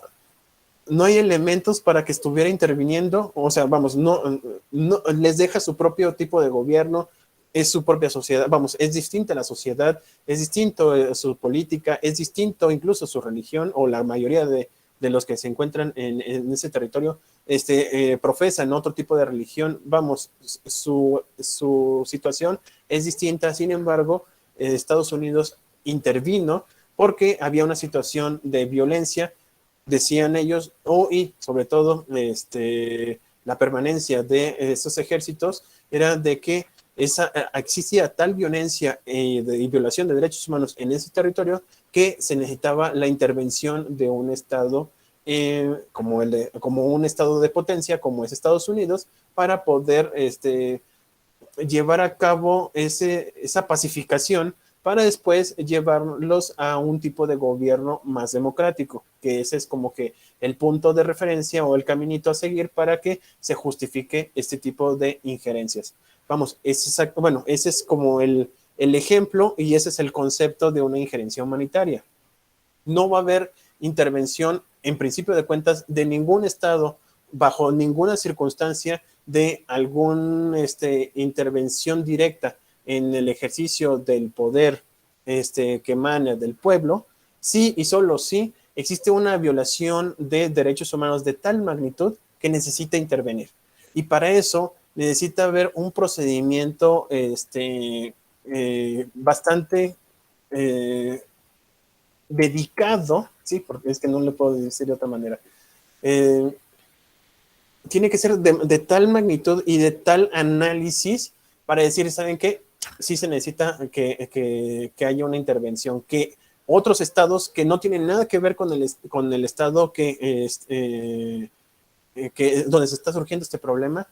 hay elementos para que estuviera interviniendo, o sea, vamos, no les deja su propio tipo de gobierno, es su propia sociedad, vamos, es distinta la sociedad, es distinto su política, es distinto incluso su religión, o la mayoría de los que se encuentran en ese territorio profesan otro tipo de religión, vamos, su situación es distinta, sin embargo, Estados Unidos intervino porque había una situación de violencia, decían ellos, y sobre todo la permanencia de esos ejércitos era de que existía tal violencia y violación de derechos humanos en ese territorio que se necesitaba la intervención de un Estado como un Estado de potencia como es Estados Unidos para poder llevar a cabo esa pacificación para después llevarlos a un tipo de gobierno más democrático, que ese es como que el punto de referencia o el caminito a seguir para que se justifique este tipo de injerencias. Vamos, ese es como el ejemplo y ese es el concepto de una injerencia humanitaria. No va a haber intervención, en principio de cuentas, de ningún Estado bajo ninguna circunstancia de alguna intervención directa en el ejercicio del poder que emana del pueblo, sí y solo sí existe una violación de derechos humanos de tal magnitud que necesita intervenir. Y para eso necesita haber un procedimiento bastante dedicado, sí, porque es que no le puedo decir de otra manera, tiene que ser de tal magnitud y de tal análisis para decir, ¿saben qué? Sí se necesita que haya una intervención, que otros estados que no tienen nada que ver con el estado donde se está surgiendo este problema,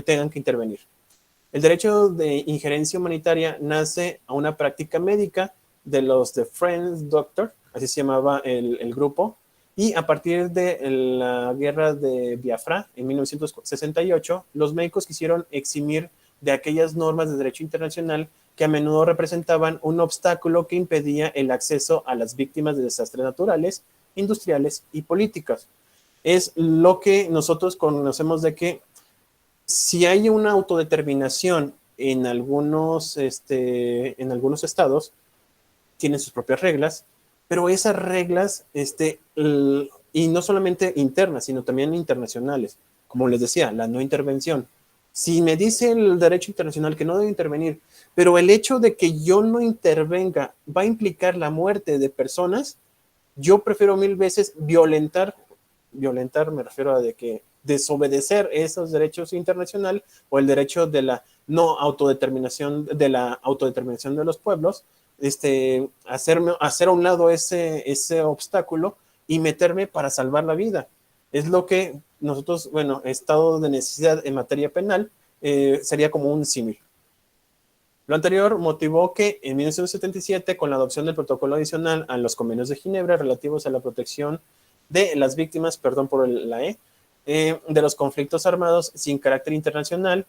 tengan que intervenir. El derecho de injerencia humanitaria nace a una práctica médica de los The Friends Doctor, así se llamaba el grupo, y a partir de la guerra de Biafra en 1968, los médicos quisieron eximir de aquellas normas de derecho internacional que a menudo representaban un obstáculo que impedía el acceso a las víctimas de desastres naturales, industriales y políticas. Es lo que nosotros conocemos de que si hay una autodeterminación en algunos estados, tienen sus propias reglas, pero esas reglas, y no solamente internas, sino también internacionales, como les decía, la no intervención. Si me dice el derecho internacional que no debe intervenir, pero el hecho de que yo no intervenga va a implicar la muerte de personas, yo prefiero 1000 veces violentar me refiero a de que desobedecer esos derechos internacionales o el derecho de la no autodeterminación, de los pueblos, hacer a un lado ese obstáculo y meterme para salvar la vida. Es lo que nosotros, bueno, estado de necesidad en materia penal, sería como un símil. Lo anterior motivó que en 1977, con la adopción del protocolo adicional a los convenios de Ginebra relativos a la protección de las víctimas, perdón por la de los conflictos armados sin carácter internacional,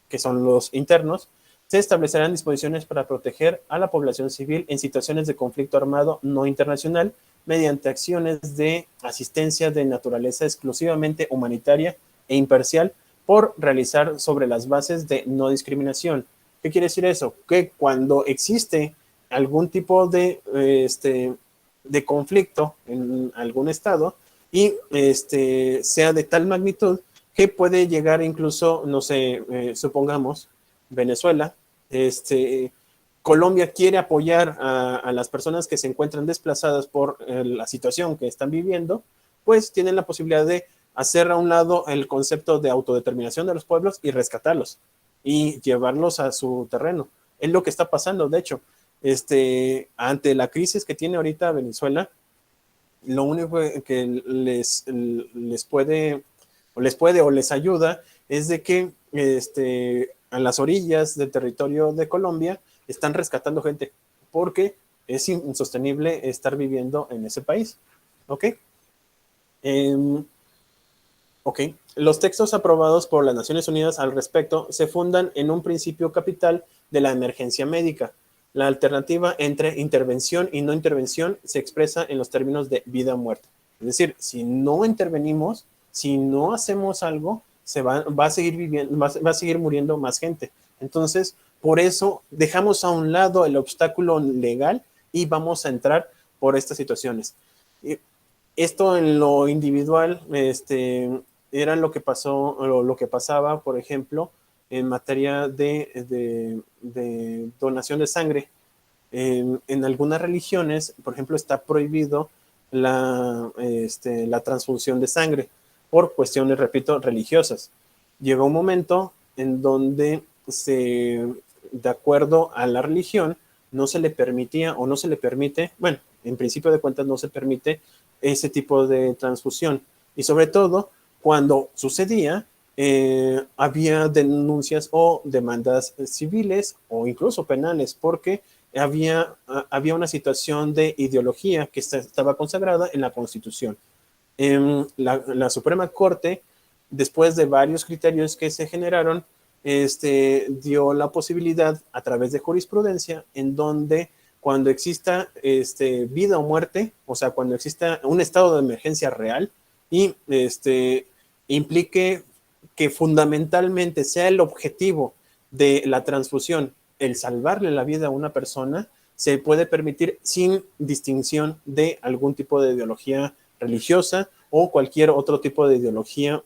que son los internos, se establecerán disposiciones para proteger a la población civil en situaciones de conflicto armado no internacional mediante acciones de asistencia de naturaleza exclusivamente humanitaria e imparcial por realizar sobre las bases de no discriminación. ¿Qué quiere decir eso? Que cuando existe algún tipo de conflicto en algún estado y sea de tal magnitud que puede llegar incluso, no sé, supongamos, Venezuela, Colombia quiere apoyar a las personas que se encuentran desplazadas por la situación que están viviendo, pues tienen la posibilidad de hacer a un lado el concepto de autodeterminación de los pueblos y rescatarlos y llevarlos a su terreno. Es lo que está pasando, de hecho. Ante la crisis que tiene ahorita Venezuela, lo único que les ayuda es de que a las orillas del territorio de Colombia están rescatando gente porque es insostenible estar viviendo en ese país. ¿Ok? Ok. Los textos aprobados por las Naciones Unidas al respecto se fundan en un principio capital de la emergencia médica. La alternativa entre intervención y no intervención se expresa en los términos de vida o muerte. Es decir, si no intervenimos, si no hacemos algo, va a seguir muriendo más gente. Entonces, por eso dejamos a un lado el obstáculo legal y vamos a entrar por estas situaciones. Esto en lo individual, era lo que pasó, o lo que pasaba, por ejemplo, en materia de donación de sangre. En algunas religiones, por ejemplo, está prohibido la transfusión de sangre por cuestiones, repito, religiosas. Llegó un momento en donde de acuerdo a la religión, no se le permitía o no se le permite, bueno, en principio de cuentas no se permite ese tipo de transfusión. Y sobre todo, cuando sucedía, había denuncias o demandas civiles o incluso penales, porque había una situación de ideología que estaba consagrada en la Constitución. La Suprema Corte, después de varios criterios que se generaron, dio la posibilidad a través de jurisprudencia en donde cuando exista vida o muerte, o sea, cuando exista un estado de emergencia real y implique que fundamentalmente sea el objetivo de la transfusión el salvarle la vida a una persona, se puede permitir sin distinción de algún tipo de ideología religiosa o cualquier otro tipo de ideología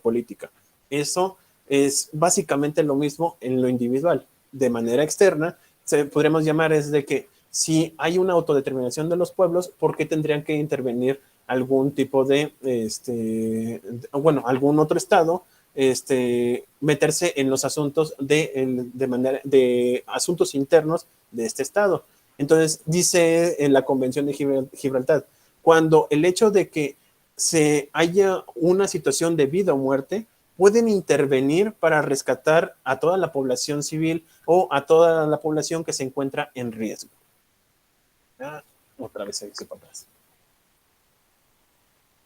política. Eso es básicamente lo mismo en lo individual. De manera externa, podríamos llamar es de que si hay una autodeterminación de los pueblos, ¿por qué tendrían que intervenir algún tipo de, algún otro estado, meterse en los asuntos de asuntos internos de este estado? Entonces, dice en la Convención de Gibraltar, cuando el hecho de que se haya una situación de vida o muerte, pueden intervenir para rescatar a toda la población civil o a toda la población que se encuentra en riesgo. Otra vez se dice para atrás.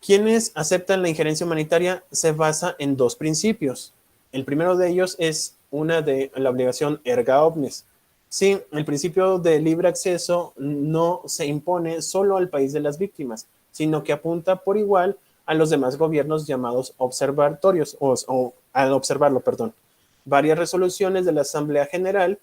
Quienes aceptan la injerencia humanitaria se basa en dos principios. El primero de ellos es una de la obligación erga omnes. Sí, el principio de libre acceso no se impone solo al país de las víctimas, sino que apunta por igual a los demás gobiernos llamados observatorios, o al observarlo, perdón. Varias resoluciones de la Asamblea General,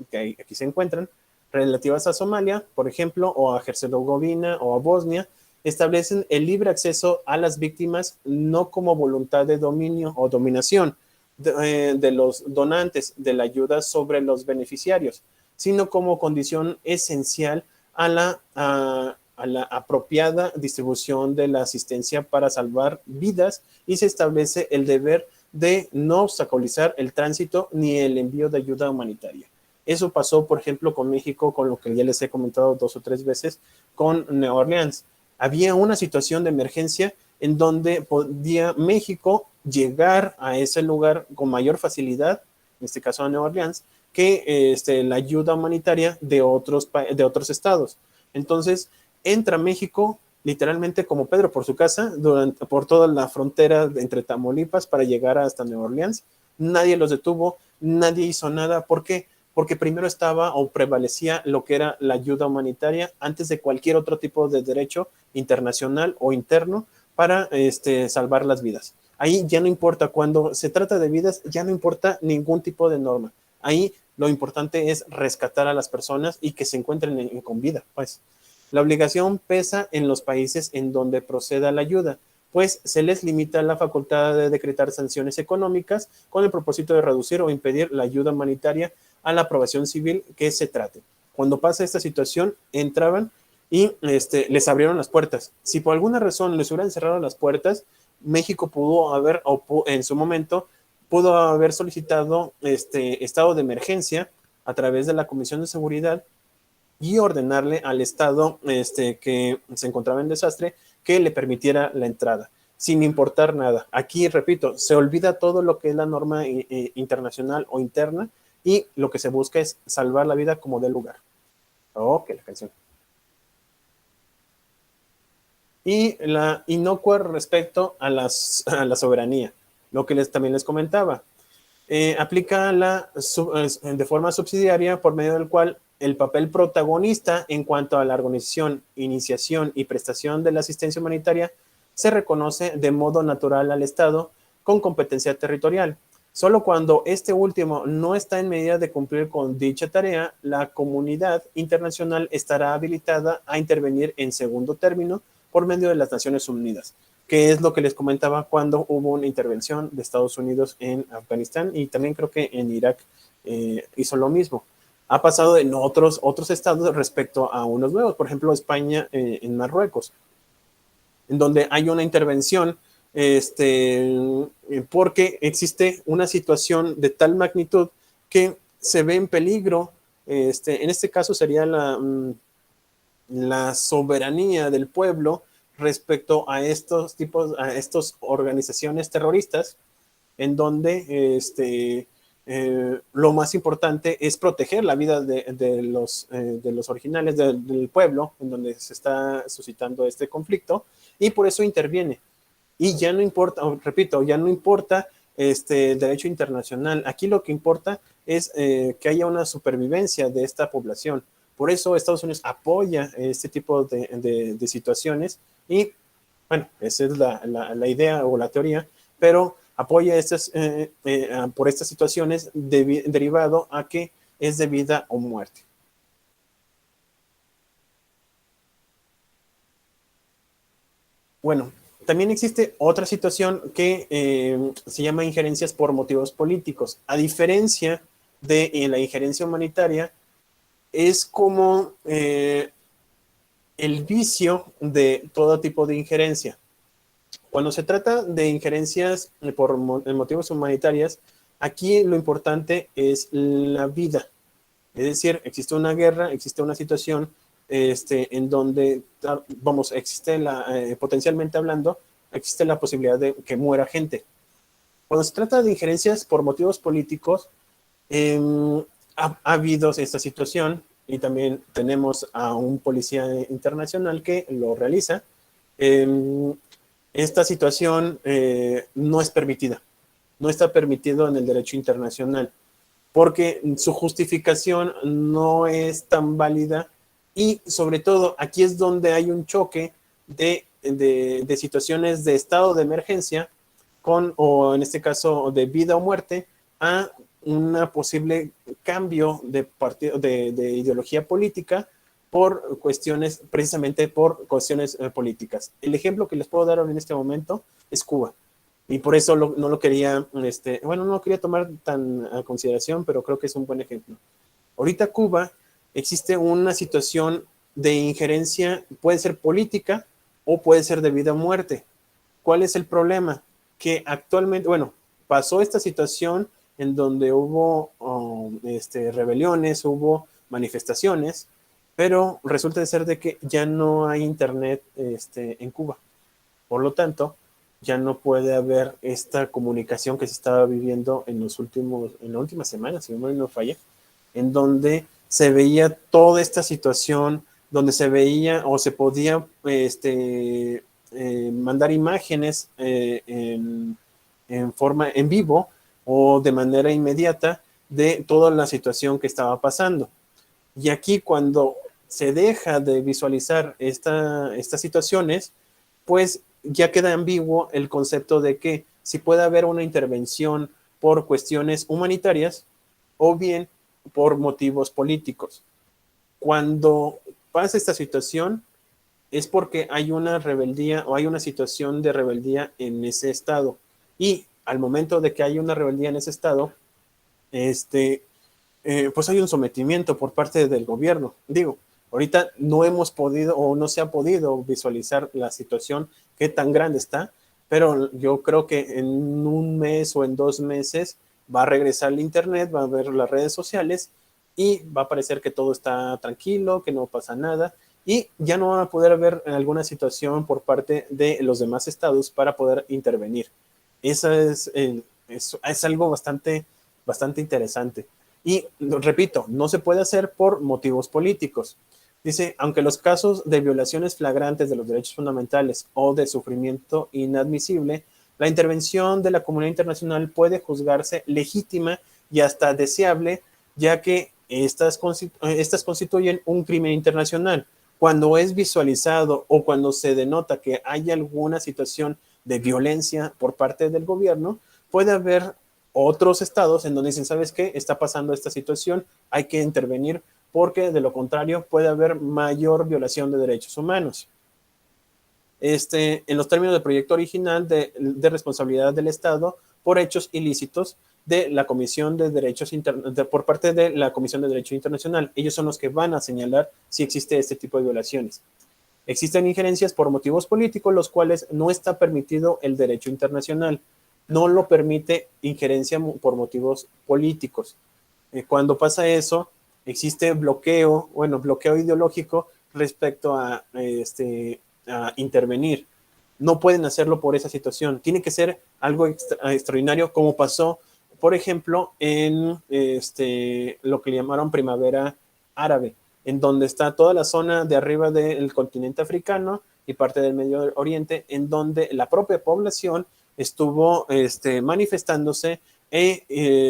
que aquí se encuentran, relativas a Somalia, por ejemplo, o a Herzegovina o a Bosnia, establecen el libre acceso a las víctimas no como voluntad de dominio o dominación de los donantes de la ayuda sobre los beneficiarios, sino como condición esencial a la apropiada distribución de la asistencia para salvar vidas, y se establece el deber de no obstaculizar el tránsito ni el envío de ayuda humanitaria. Eso pasó, por ejemplo, con México, con lo que ya les he comentado 2 o 3 veces, con Nueva Orleans. Había una situación de emergencia en donde podía México llegar a ese lugar con mayor facilidad, en este caso a Nueva Orleans, que la ayuda humanitaria de otros estados. Entonces, entra México literalmente como Pedro por su casa, por toda la frontera entre Tamaulipas para llegar hasta Nueva Orleans. Nadie los detuvo, nadie hizo nada. ¿Por qué? Porque primero estaba o prevalecía lo que era la ayuda humanitaria antes de cualquier otro tipo de derecho internacional o interno para salvar las vidas. Ahí ya no importa, cuando se trata de vidas, ya no importa ningún tipo de norma. Ahí lo importante es rescatar a las personas y que se encuentren con vida, pues. La obligación pesa en los países en donde proceda la ayuda, pues se les limita la facultad de decretar sanciones económicas con el propósito de reducir o impedir la ayuda humanitaria a la aprobación civil que se trate. Cuando pasa esta situación, entraban y les abrieron las puertas. Si por alguna razón les hubieran cerrado las puertas, México pudo haber, en su momento, pudo haber solicitado estado de emergencia a través de la Comisión de Seguridad y ordenarle al Estado que se encontraba en desastre que le permitiera la entrada, sin importar nada. Aquí, repito, se olvida todo lo que es la norma internacional o interna, y lo que se busca es salvar la vida como del lugar. Ok, la canción. Y la inocua respecto a la soberanía, lo que también les comentaba. Aplica de forma subsidiaria, por medio del cual el papel protagonista en cuanto a la organización, iniciación y prestación de la asistencia humanitaria se reconoce de modo natural al Estado con competencia territorial. Solo cuando este último no está en medida de cumplir con dicha tarea, la comunidad internacional estará habilitada a intervenir en segundo término por medio de las Naciones Unidas, que es lo que les comentaba cuando hubo una intervención de Estados Unidos en Afganistán, y también creo que en Irak hizo lo mismo. Ha pasado en otros estados respecto a unos nuevos, por ejemplo, España en Marruecos, en donde hay una intervención porque existe una situación de tal magnitud que se ve en peligro. En este caso sería la soberanía del pueblo respecto a estas organizaciones terroristas, en donde lo más importante es proteger la vida de los originales del pueblo en donde se está suscitando este conflicto, y por eso interviene. Y ya no importa, repito, ya no importa el derecho internacional. Aquí lo que importa es que haya una supervivencia de esta población. Por eso Estados Unidos apoya este tipo de situaciones, y bueno, esa es la idea o la teoría, pero apoya por estas situaciones derivado a que es de vida o muerte. Bueno, también existe otra situación que se llama injerencias por motivos políticos. A diferencia de la injerencia humanitaria, es como el vicio de todo tipo de injerencia. Cuando se trata de injerencias por motivos humanitarios, aquí lo importante es la vida. Es decir, existe una guerra, existe una situación en donde, vamos, existe potencialmente hablando, existe la posibilidad de que muera gente. Cuando se trata de injerencias por motivos políticos, ha habido esta situación y también tenemos a un policía internacional que lo realiza. Esta situación no es permitida, no está permitido en el derecho internacional, porque su justificación no es tan válida y sobre todo aquí es donde hay un choque de situaciones de estado de emergencia con, o en este caso de vida o muerte, a una posible cambio de, partido, de ideología política por cuestiones, precisamente por cuestiones políticas. El ejemplo que les puedo dar en este momento es Cuba. Y por eso no lo quería, bueno, no lo quería tomar tan a consideración, pero creo que es un buen ejemplo. Ahorita Cuba existe una situación de injerencia, puede ser política o puede ser de vida o muerte. ¿Cuál es el problema? Que actualmente, bueno, pasó esta situación en donde hubo rebeliones, hubo manifestaciones, pero resulta de ser de que ya no hay internet en Cuba. Por lo tanto, ya no puede haber esta comunicación que se estaba viviendo en la última semana, si no falla, en donde se veía toda esta situación, donde se veía o se podía mandar imágenes en vivo o de manera inmediata de toda la situación que estaba pasando. Y aquí cuando se deja de visualizar estas situaciones, pues ya queda ambiguo el concepto de que si puede haber una intervención por cuestiones humanitarias o bien por motivos políticos. Cuando pasa esta situación es porque hay una rebeldía o hay una situación de rebeldía en ese estado. Y al momento de que hay una rebeldía en ese estado, pues hay un sometimiento por parte del gobierno. Digo, ahorita no hemos podido o no se ha podido visualizar la situación, qué tan grande está, pero yo creo que en un mes o en 2 meses va a regresar el internet, va a ver las redes sociales y va a parecer que todo está tranquilo, que no pasa nada y ya no va a poder haber alguna situación por parte de los demás estados para poder intervenir. Eso es algo bastante interesante. Y repito, no se puede hacer por motivos políticos. Dice, aunque los casos de violaciones flagrantes de los derechos fundamentales o de sufrimiento inadmisible, la intervención de la comunidad internacional puede juzgarse legítima y hasta deseable, ya que estas constituyen un crimen internacional. Cuando es visualizado o cuando se denota que hay alguna situación de violencia por parte del gobierno, puede haber otros estados en donde dicen, ¿sabes qué? Está pasando esta situación, hay que intervenir porque de lo contrario puede haber mayor violación de derechos humanos. En los términos del proyecto original de responsabilidad del Estado por hechos ilícitos de la Comisión de Derechos por parte de la Comisión de Derecho Internacional. Ellos son los que van a señalar si existe este tipo de violaciones. Existen injerencias por motivos políticos, los cuales no está permitido el derecho internacional. No lo permite injerencia por motivos políticos. Cuando pasa eso, existe bloqueo ideológico respecto a intervenir. No pueden hacerlo por esa situación. Tiene que ser algo extraordinario, como pasó, por ejemplo, en lo que le llamaron primavera árabe, en donde está toda la zona de arriba del continente africano y parte del Medio Oriente, en donde la propia población estuvo manifestándose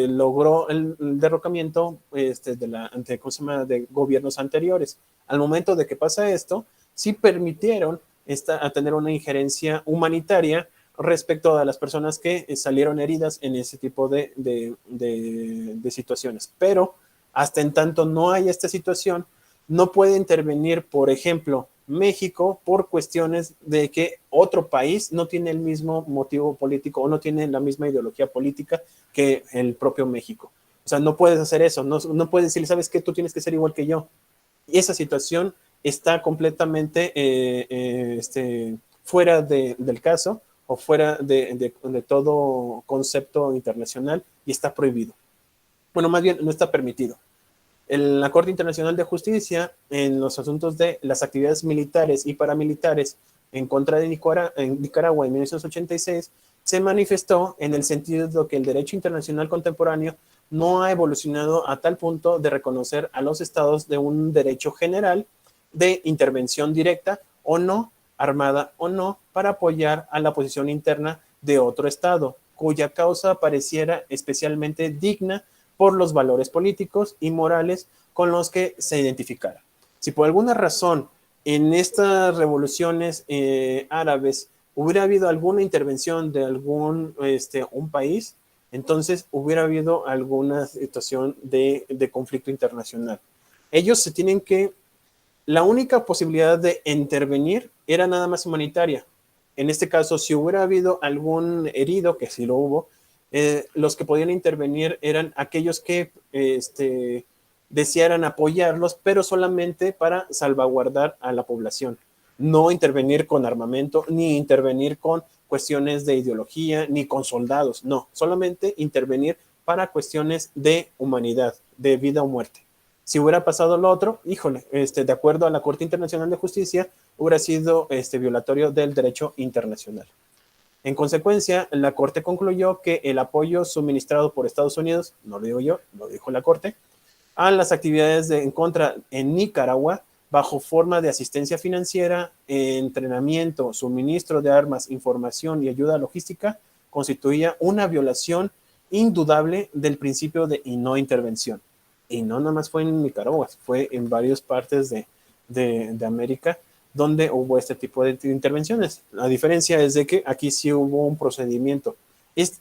logró el derrocamiento de gobiernos anteriores. Al momento de que pasa esto, sí permitieron a tener una injerencia humanitaria respecto a las personas que salieron heridas en ese tipo de situaciones. Pero hasta en tanto no hay esta situación, no puede intervenir, por ejemplo, México por cuestiones de que otro país no tiene el mismo motivo político o no tiene la misma ideología política que el propio México. O sea, no puedes hacer eso, no puedes decir, ¿sabes qué? Tú tienes que ser igual que yo. Y esa situación está completamente fuera del caso o fuera de todo concepto internacional y está prohibido. Bueno, más bien no está permitido. La Corte Internacional de Justicia, en los asuntos de las actividades militares y paramilitares en contra de Nicaragua en 1986, se manifestó en el sentido de que el derecho internacional contemporáneo no ha evolucionado a tal punto de reconocer a los estados de un derecho general de intervención directa o no, armada o no, para apoyar a la posición interna de otro estado, cuya causa pareciera especialmente digna por los valores políticos y morales con los que se identificara. Si por alguna razón en estas revoluciones árabes hubiera habido alguna intervención de un país, entonces hubiera habido alguna situación de conflicto internacional. Ellos se tienen que, la única posibilidad de intervenir era nada más humanitaria. En este caso, si hubiera habido algún herido, que sí lo hubo, los que podían intervenir eran aquellos que desearan apoyarlos, pero solamente para salvaguardar a la población. No intervenir con armamento, ni intervenir con cuestiones de ideología, ni con soldados, no, solamente intervenir para cuestiones de humanidad, de vida o muerte. Si hubiera pasado lo otro, híjole, de acuerdo a la Corte Internacional de Justicia, hubiera sido violatorio del derecho internacional. En consecuencia, la Corte concluyó que el apoyo suministrado por Estados Unidos, no lo digo yo, lo dijo la Corte, a las actividades en contra en Nicaragua, bajo forma de asistencia financiera, entrenamiento, suministro de armas, información y ayuda logística, constituía una violación indudable del principio de no intervención. Y no nada más fue en Nicaragua, fue en varias partes de América donde hubo este tipo de intervenciones. La diferencia es de que aquí sí hubo un procedimiento.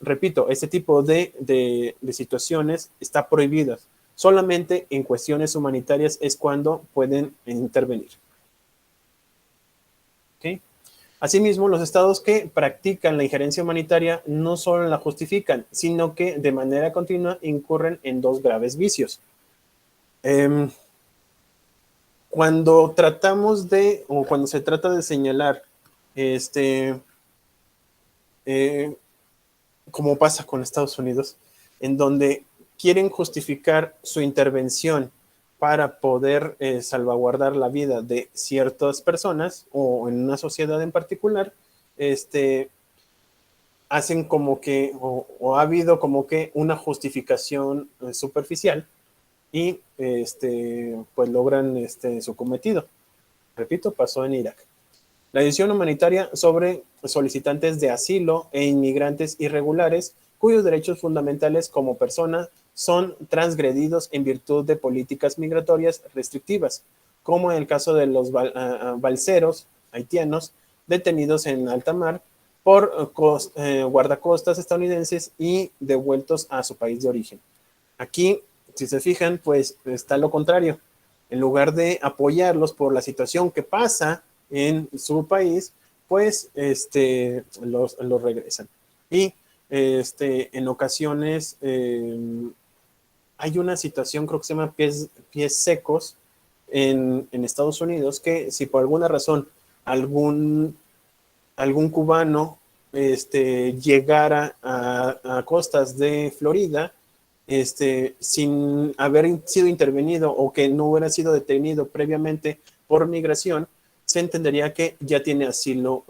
Repito, este tipo de situaciones está prohibidas. Solamente en cuestiones humanitarias es cuando pueden intervenir. ¿Okay? Asimismo, los estados que practican la injerencia humanitaria no solo la justifican, sino que de manera continua incurren en dos graves vicios. Cuando se trata de señalar, como pasa con Estados Unidos, en donde quieren justificar su intervención para poder salvaguardar la vida de ciertas personas o en una sociedad en particular, hacen como que, o ha habido como que una justificación superficial y pues logran su cometido. Repito, pasó en Irak. La decisión humanitaria sobre solicitantes de asilo e inmigrantes irregulares cuyos derechos fundamentales como personas son transgredidos en virtud de políticas migratorias restrictivas, como en el caso de los balseros haitianos detenidos en alta mar por guardacostas estadounidenses y devueltos a su país de origen. Aquí, si se fijan, pues está lo contrario. En lugar de apoyarlos por la situación que pasa en su país, pues los regresan. Y en ocasiones hay una situación, creo que se llama pies secos en Estados Unidos, que si por alguna razón algún cubano llegara a costas de Florida, sin haber sido intervenido o que no hubiera sido detenido previamente por migración, se entendería que ya tiene asilo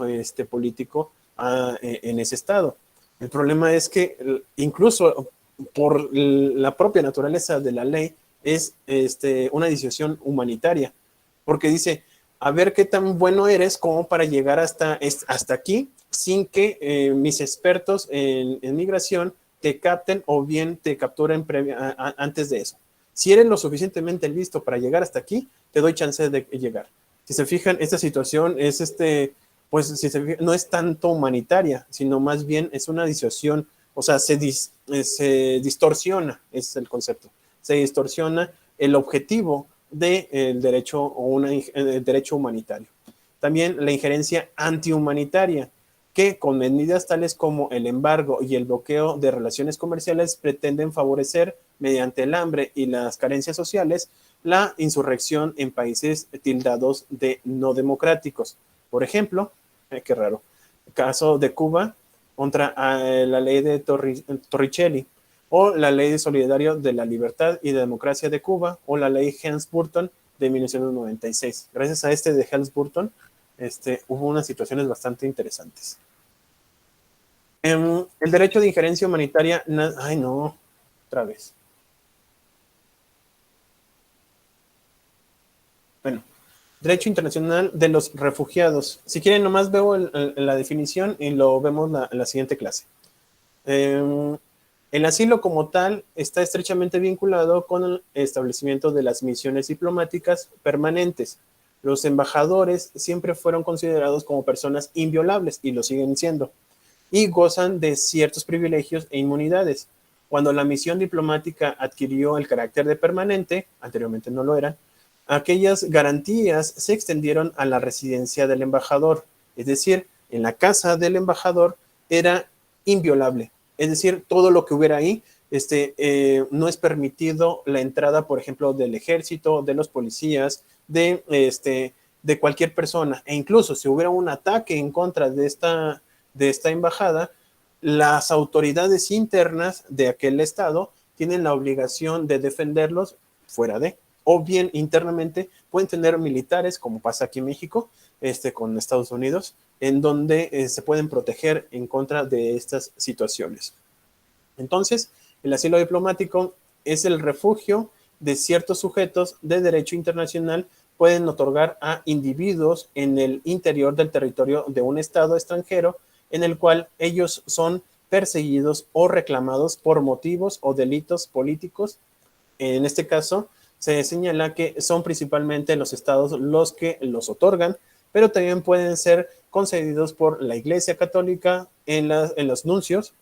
político en ese estado. El problema es que incluso por la propia naturaleza de la ley es una decisión humanitaria, porque dice, a ver qué tan bueno eres como para llegar hasta aquí sin que mis expertos en migración te capten o bien te capturen antes de eso. Si eres lo suficientemente listo para llegar hasta aquí, te doy chance de llegar. Si se fijan, esta situación es pues si se fijan, no es tanto humanitaria, sino más bien es una disuasión, o sea, se distorsiona, ese es el concepto, se distorsiona el objetivo del derecho o el derecho humanitario. También la injerencia antihumanitaria, que con medidas tales como el embargo y el bloqueo de relaciones comerciales pretenden favorecer, mediante el hambre y las carencias sociales, la insurrección en países tildados de no democráticos. Por ejemplo, qué raro, el caso de Cuba contra la ley de Torricelli, o la Ley Solidario de la Libertad y de Democracia de Cuba, o la Ley Helms-Burton de 1996. Gracias a este de Helms-Burton, hubo unas situaciones bastante interesantes. El derecho de injerencia humanitaria, ay no, otra vez. Bueno, derecho internacional de los refugiados. Si quieren, nomás veo la definición y lo vemos en la siguiente clase. El asilo como tal está estrechamente vinculado con el establecimiento de las misiones diplomáticas permanentes. Los embajadores siempre fueron considerados como personas inviolables y lo siguen siendo, y gozan de ciertos privilegios e inmunidades. Cuando la misión diplomática adquirió el carácter de permanente, anteriormente no lo era, aquellas garantías se extendieron a la residencia del embajador, es decir, en la casa del embajador era inviolable. Es decir, todo lo que hubiera ahí, no es permitido la entrada, por ejemplo, del ejército, de los policías, de cualquier persona. E incluso si hubiera un ataque en contra de esta embajada, las autoridades internas de aquel estado tienen la obligación de defenderlos fuera de, o bien internamente pueden tener militares, como pasa aquí en México, con Estados Unidos, en donde se pueden proteger en contra de estas situaciones. Entonces, el asilo diplomático es el refugio de ciertos sujetos de derecho internacional pueden otorgar a individuos en el interior del territorio de un estado extranjero en el cual ellos son perseguidos o reclamados por motivos o delitos políticos. En este caso, se señala que son principalmente los estados los que los otorgan, pero también pueden ser concedidos por la Iglesia Católica en los nuncios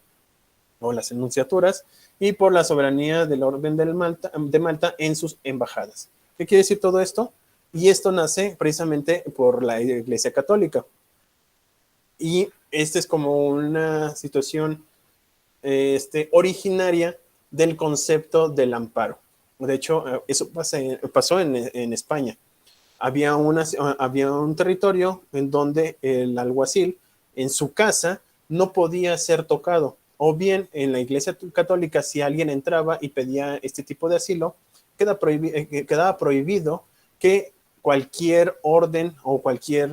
o las enunciaturas y por la soberanía del Orden de Malta en sus embajadas. ¿Qué quiere decir todo esto? Y esto nace precisamente por la Iglesia Católica. Y esta es como una situación originaria del concepto del amparo. De hecho, eso pasó en España. Había un territorio en donde el alguacil en su casa no podía ser tocado. O bien en la Iglesia Católica, si alguien entraba y pedía este tipo de asilo, quedaba prohibido que cualquier orden o cualquier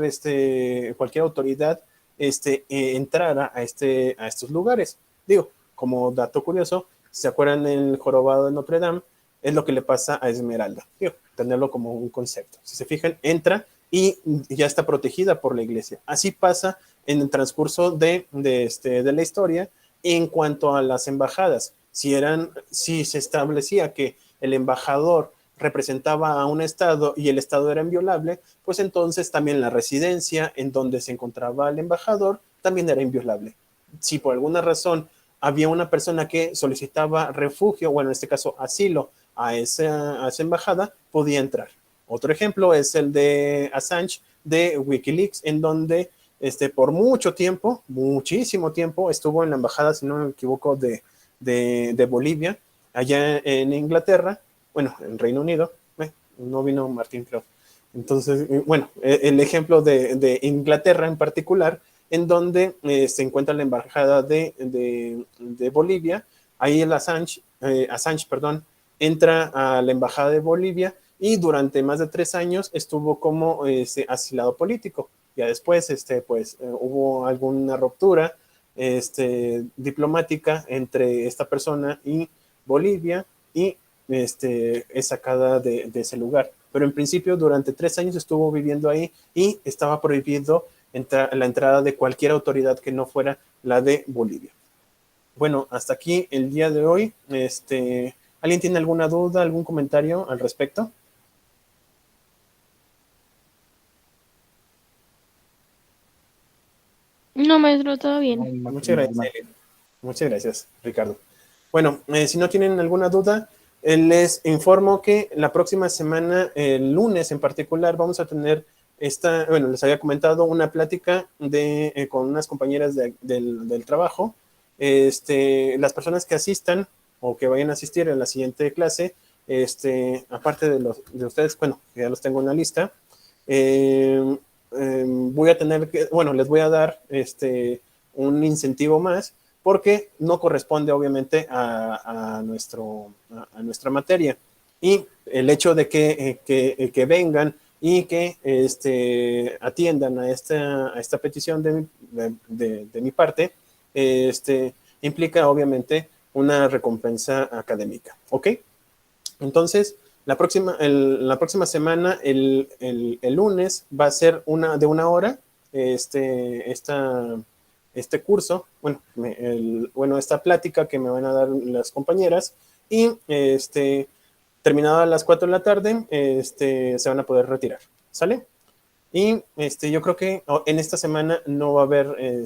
autoridad entrara a estos lugares. Digo, como dato curioso, ¿se acuerdan el jorobado de Notre Dame? Es lo que le pasa a Esmeralda. Digo, tenerlo como un concepto. Si se fijan, entra y ya está protegida por la iglesia. Así pasa en el transcurso de la historia en cuanto a las embajadas. Si se establecía que el embajador representaba a un estado y el estado era inviolable, pues entonces también la residencia en donde se encontraba el embajador también era inviolable. Si por alguna razón había una persona que solicitaba refugio, bueno, en este caso asilo, a esa embajada, podía entrar. Otro ejemplo es el de Assange de Wikileaks, en donde por mucho tiempo, muchísimo tiempo, estuvo en la embajada, si no me equivoco, de Bolivia, allá en Inglaterra, bueno, en Reino Unido, no vino Martín, creo. Entonces, bueno, el ejemplo de Inglaterra en particular, en donde se encuentra la embajada de Bolivia, ahí el Assange, entra a la embajada de Bolivia y durante más de 3 años estuvo como asilado político. Ya después, hubo alguna ruptura diplomática entre esta persona y Bolivia y es sacada de ese lugar. Pero en principio durante 3 años estuvo viviendo ahí y estaba prohibido la entrada de cualquier autoridad que no fuera la de Bolivia. Bueno, hasta aquí el día de hoy. ¿Alguien tiene alguna duda, algún comentario al respecto? No, maestro, todo bien. Muchas gracias, muchas gracias, Ricardo. Bueno, si no tienen alguna duda, les informo que la próxima semana, el lunes en particular, vamos a tener les había comentado una plática con unas compañeras del trabajo. Las personas que asistan o que vayan a asistir a la siguiente clase, aparte de ustedes, bueno, ya los tengo en la lista, voy a tener les voy a dar un incentivo más porque no corresponde obviamente a nuestra materia. Y el hecho de que vengan y que atiendan a esta petición de mi parte, implica obviamente una recompensa académica, ¿ok? Entonces, la próxima semana, el lunes, va a ser de una hora este curso, esta plática que me van a dar las compañeras, y terminado a las 4 de la tarde, se van a poder retirar, ¿sale? Y yo creo que en esta semana no va a haber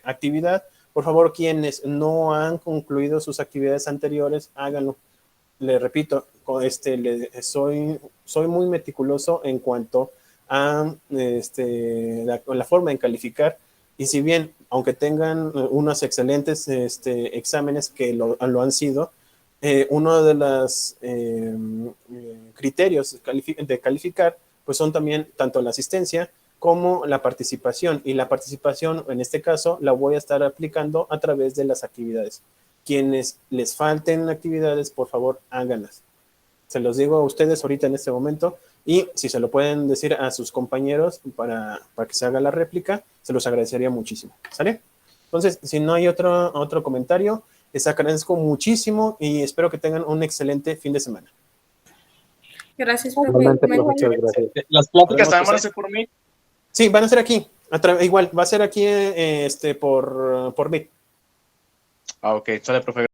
actividad. Por favor, quienes no han concluido sus actividades anteriores, háganlo. Le repito, soy muy meticuloso en cuanto a la forma en calificar, y si bien, aunque tengan unos excelentes exámenes que lo han sido, uno de los criterios de calificar pues son también tanto la asistencia como la participación, y la participación en este caso la voy a estar aplicando a través de las actividades. Quienes les falten actividades, por favor, háganlas. Se los digo a ustedes ahorita en este momento, y si se lo pueden decir a sus compañeros para que se haga la réplica, se los agradecería muchísimo, ¿sale? Entonces, si no hay otro comentario, les agradezco muchísimo y espero que tengan un excelente fin de semana. Gracias, profe. Muchas gracias. ¿Las pláticas también van a ser por mí? Sí, van a ser aquí. Igual, va a ser aquí por Meet. Ah, ok. Sale, profe.